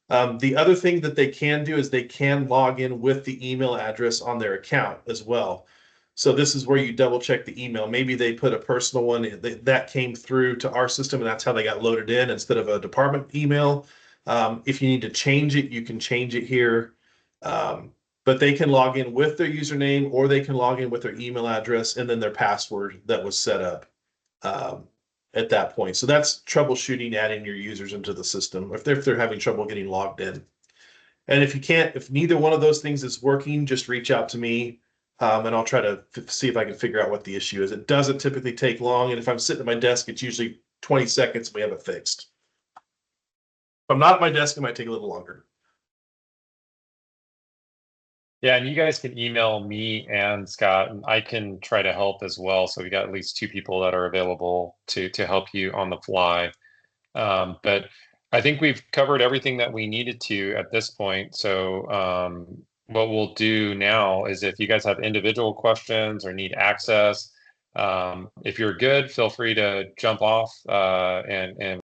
The other thing that they can do is they can log in with the email address on their account as well. So this is where you double check the email. Maybe they put a personal one that came through to our system, and that's how they got loaded in instead of a department email. If you need to change it, you can change it here. But they can log in with their username, or they can log in with their email address and then their password that was set up at that point. So that's troubleshooting adding your users into the system if they're having trouble getting logged in. And if neither one of those things is working, just reach out to me, and I'll try to see if I can figure out what the issue is. It doesn't typically take long, and if I'm sitting at my desk, it's usually 20 seconds and we have it fixed. If I'm not at my desk, it might take a little longer. Yeah, and you guys can email me and Scott, and I can try to help as well. So we got at least 2 people that are available to help you on the fly. But I think we've covered everything that we needed to at this point. So what we'll do now is, if you guys have individual questions or need access, if you're good, feel free to jump off and